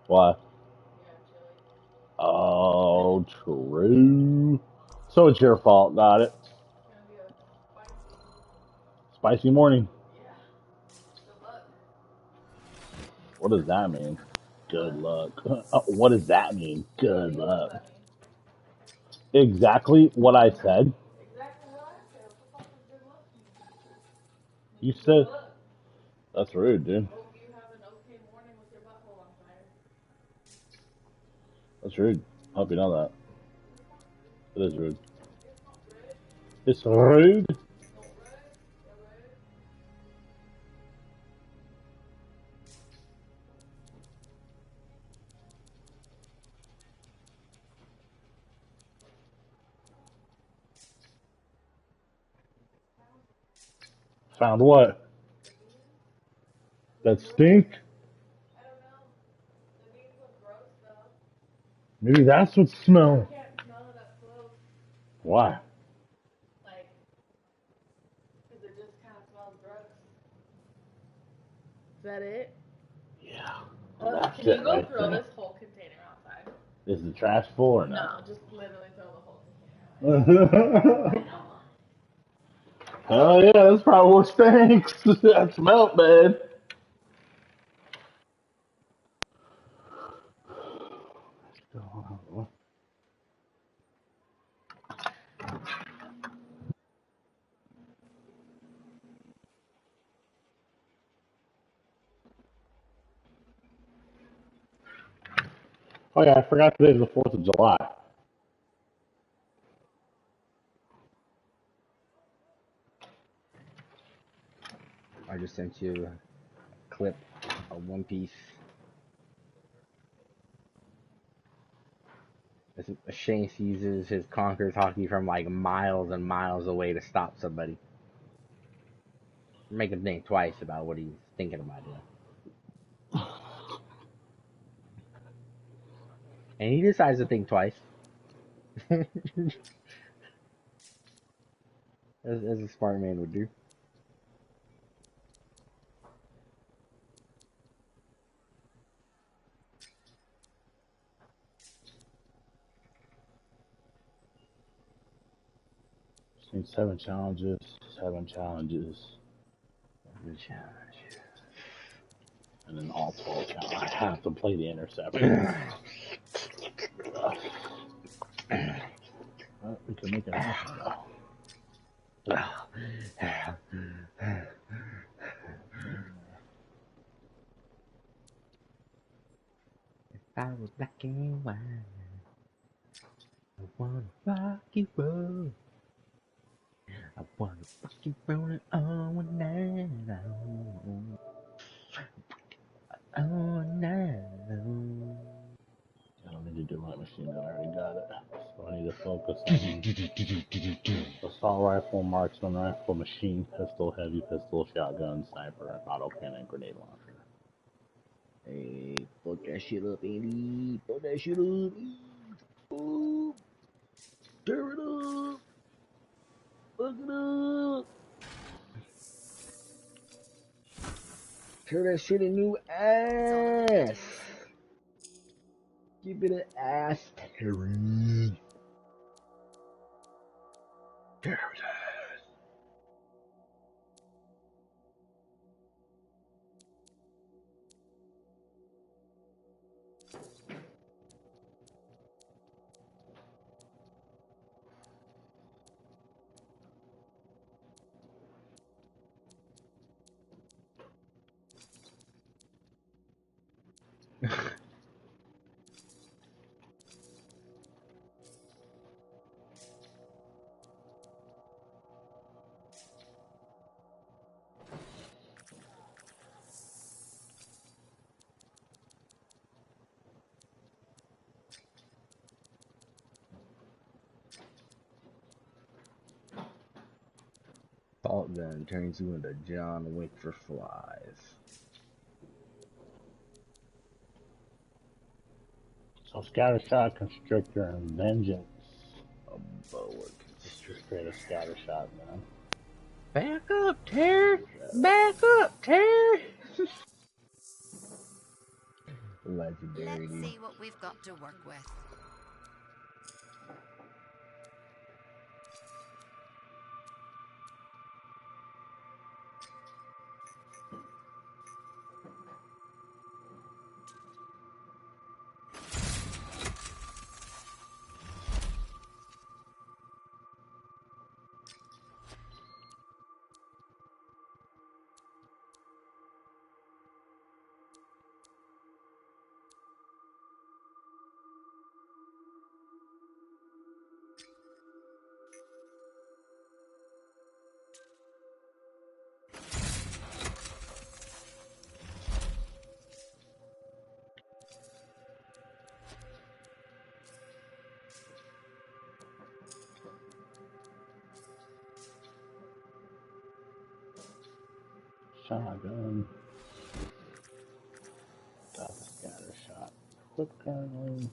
Why? Oh, true. So it's your fault. Got it. Spicy morning. What does that mean? Good luck. What does that mean? Good luck. Exactly what I said. You said that's rude, dude. That's rude. I hope you know that. It is rude. It's rude. Found what? That stink? Maybe that's what smell. Why? Is that it? Yeah. Can you go throw this whole container outside? Is the trash full or No, not? just literally throw the whole container. Hell yeah, that's probably what stinks. That smelled bad. Oh yeah, I forgot today's the 4th of July. I just sent you a clip of One Piece. Shanks uses his Conqueror's hockey from like miles and miles away to stop somebody. Make him think twice about what he's thinking about doing. And he decides to think twice. as a smart man would do. Seen 7 challenges. 7 challenges. 7 challenges. And then all 12 challenges. I have to play the interception. We can make it happen though. If I was black and white, I wanna rock you roll. I wanna rock you roll all night long. All night long. I don't need to do my machine gun, I already got it. So I need to focus on assault rifle, marksman rifle, machine pistol, heavy pistol, shotgun, sniper, auto cannon, grenade launcher. Hey, fuck that shit up, Andy. Fuck that shit up. Ooh, tear it up. Fuck it up. Tear that shit a new ass. Give it an ass tearing. Tear it ass. Salt gun turns you into John Wick for flies. So scattershot, constrictor, and vengeance. A boa Just straight a scattershot, man. Back up, Terry! Back up, Terry! Legendary, Let's dude. see what we've got to work with. Shotgun. Stop a scattershot. Clip currently.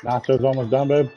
Nacho's almost done, babe.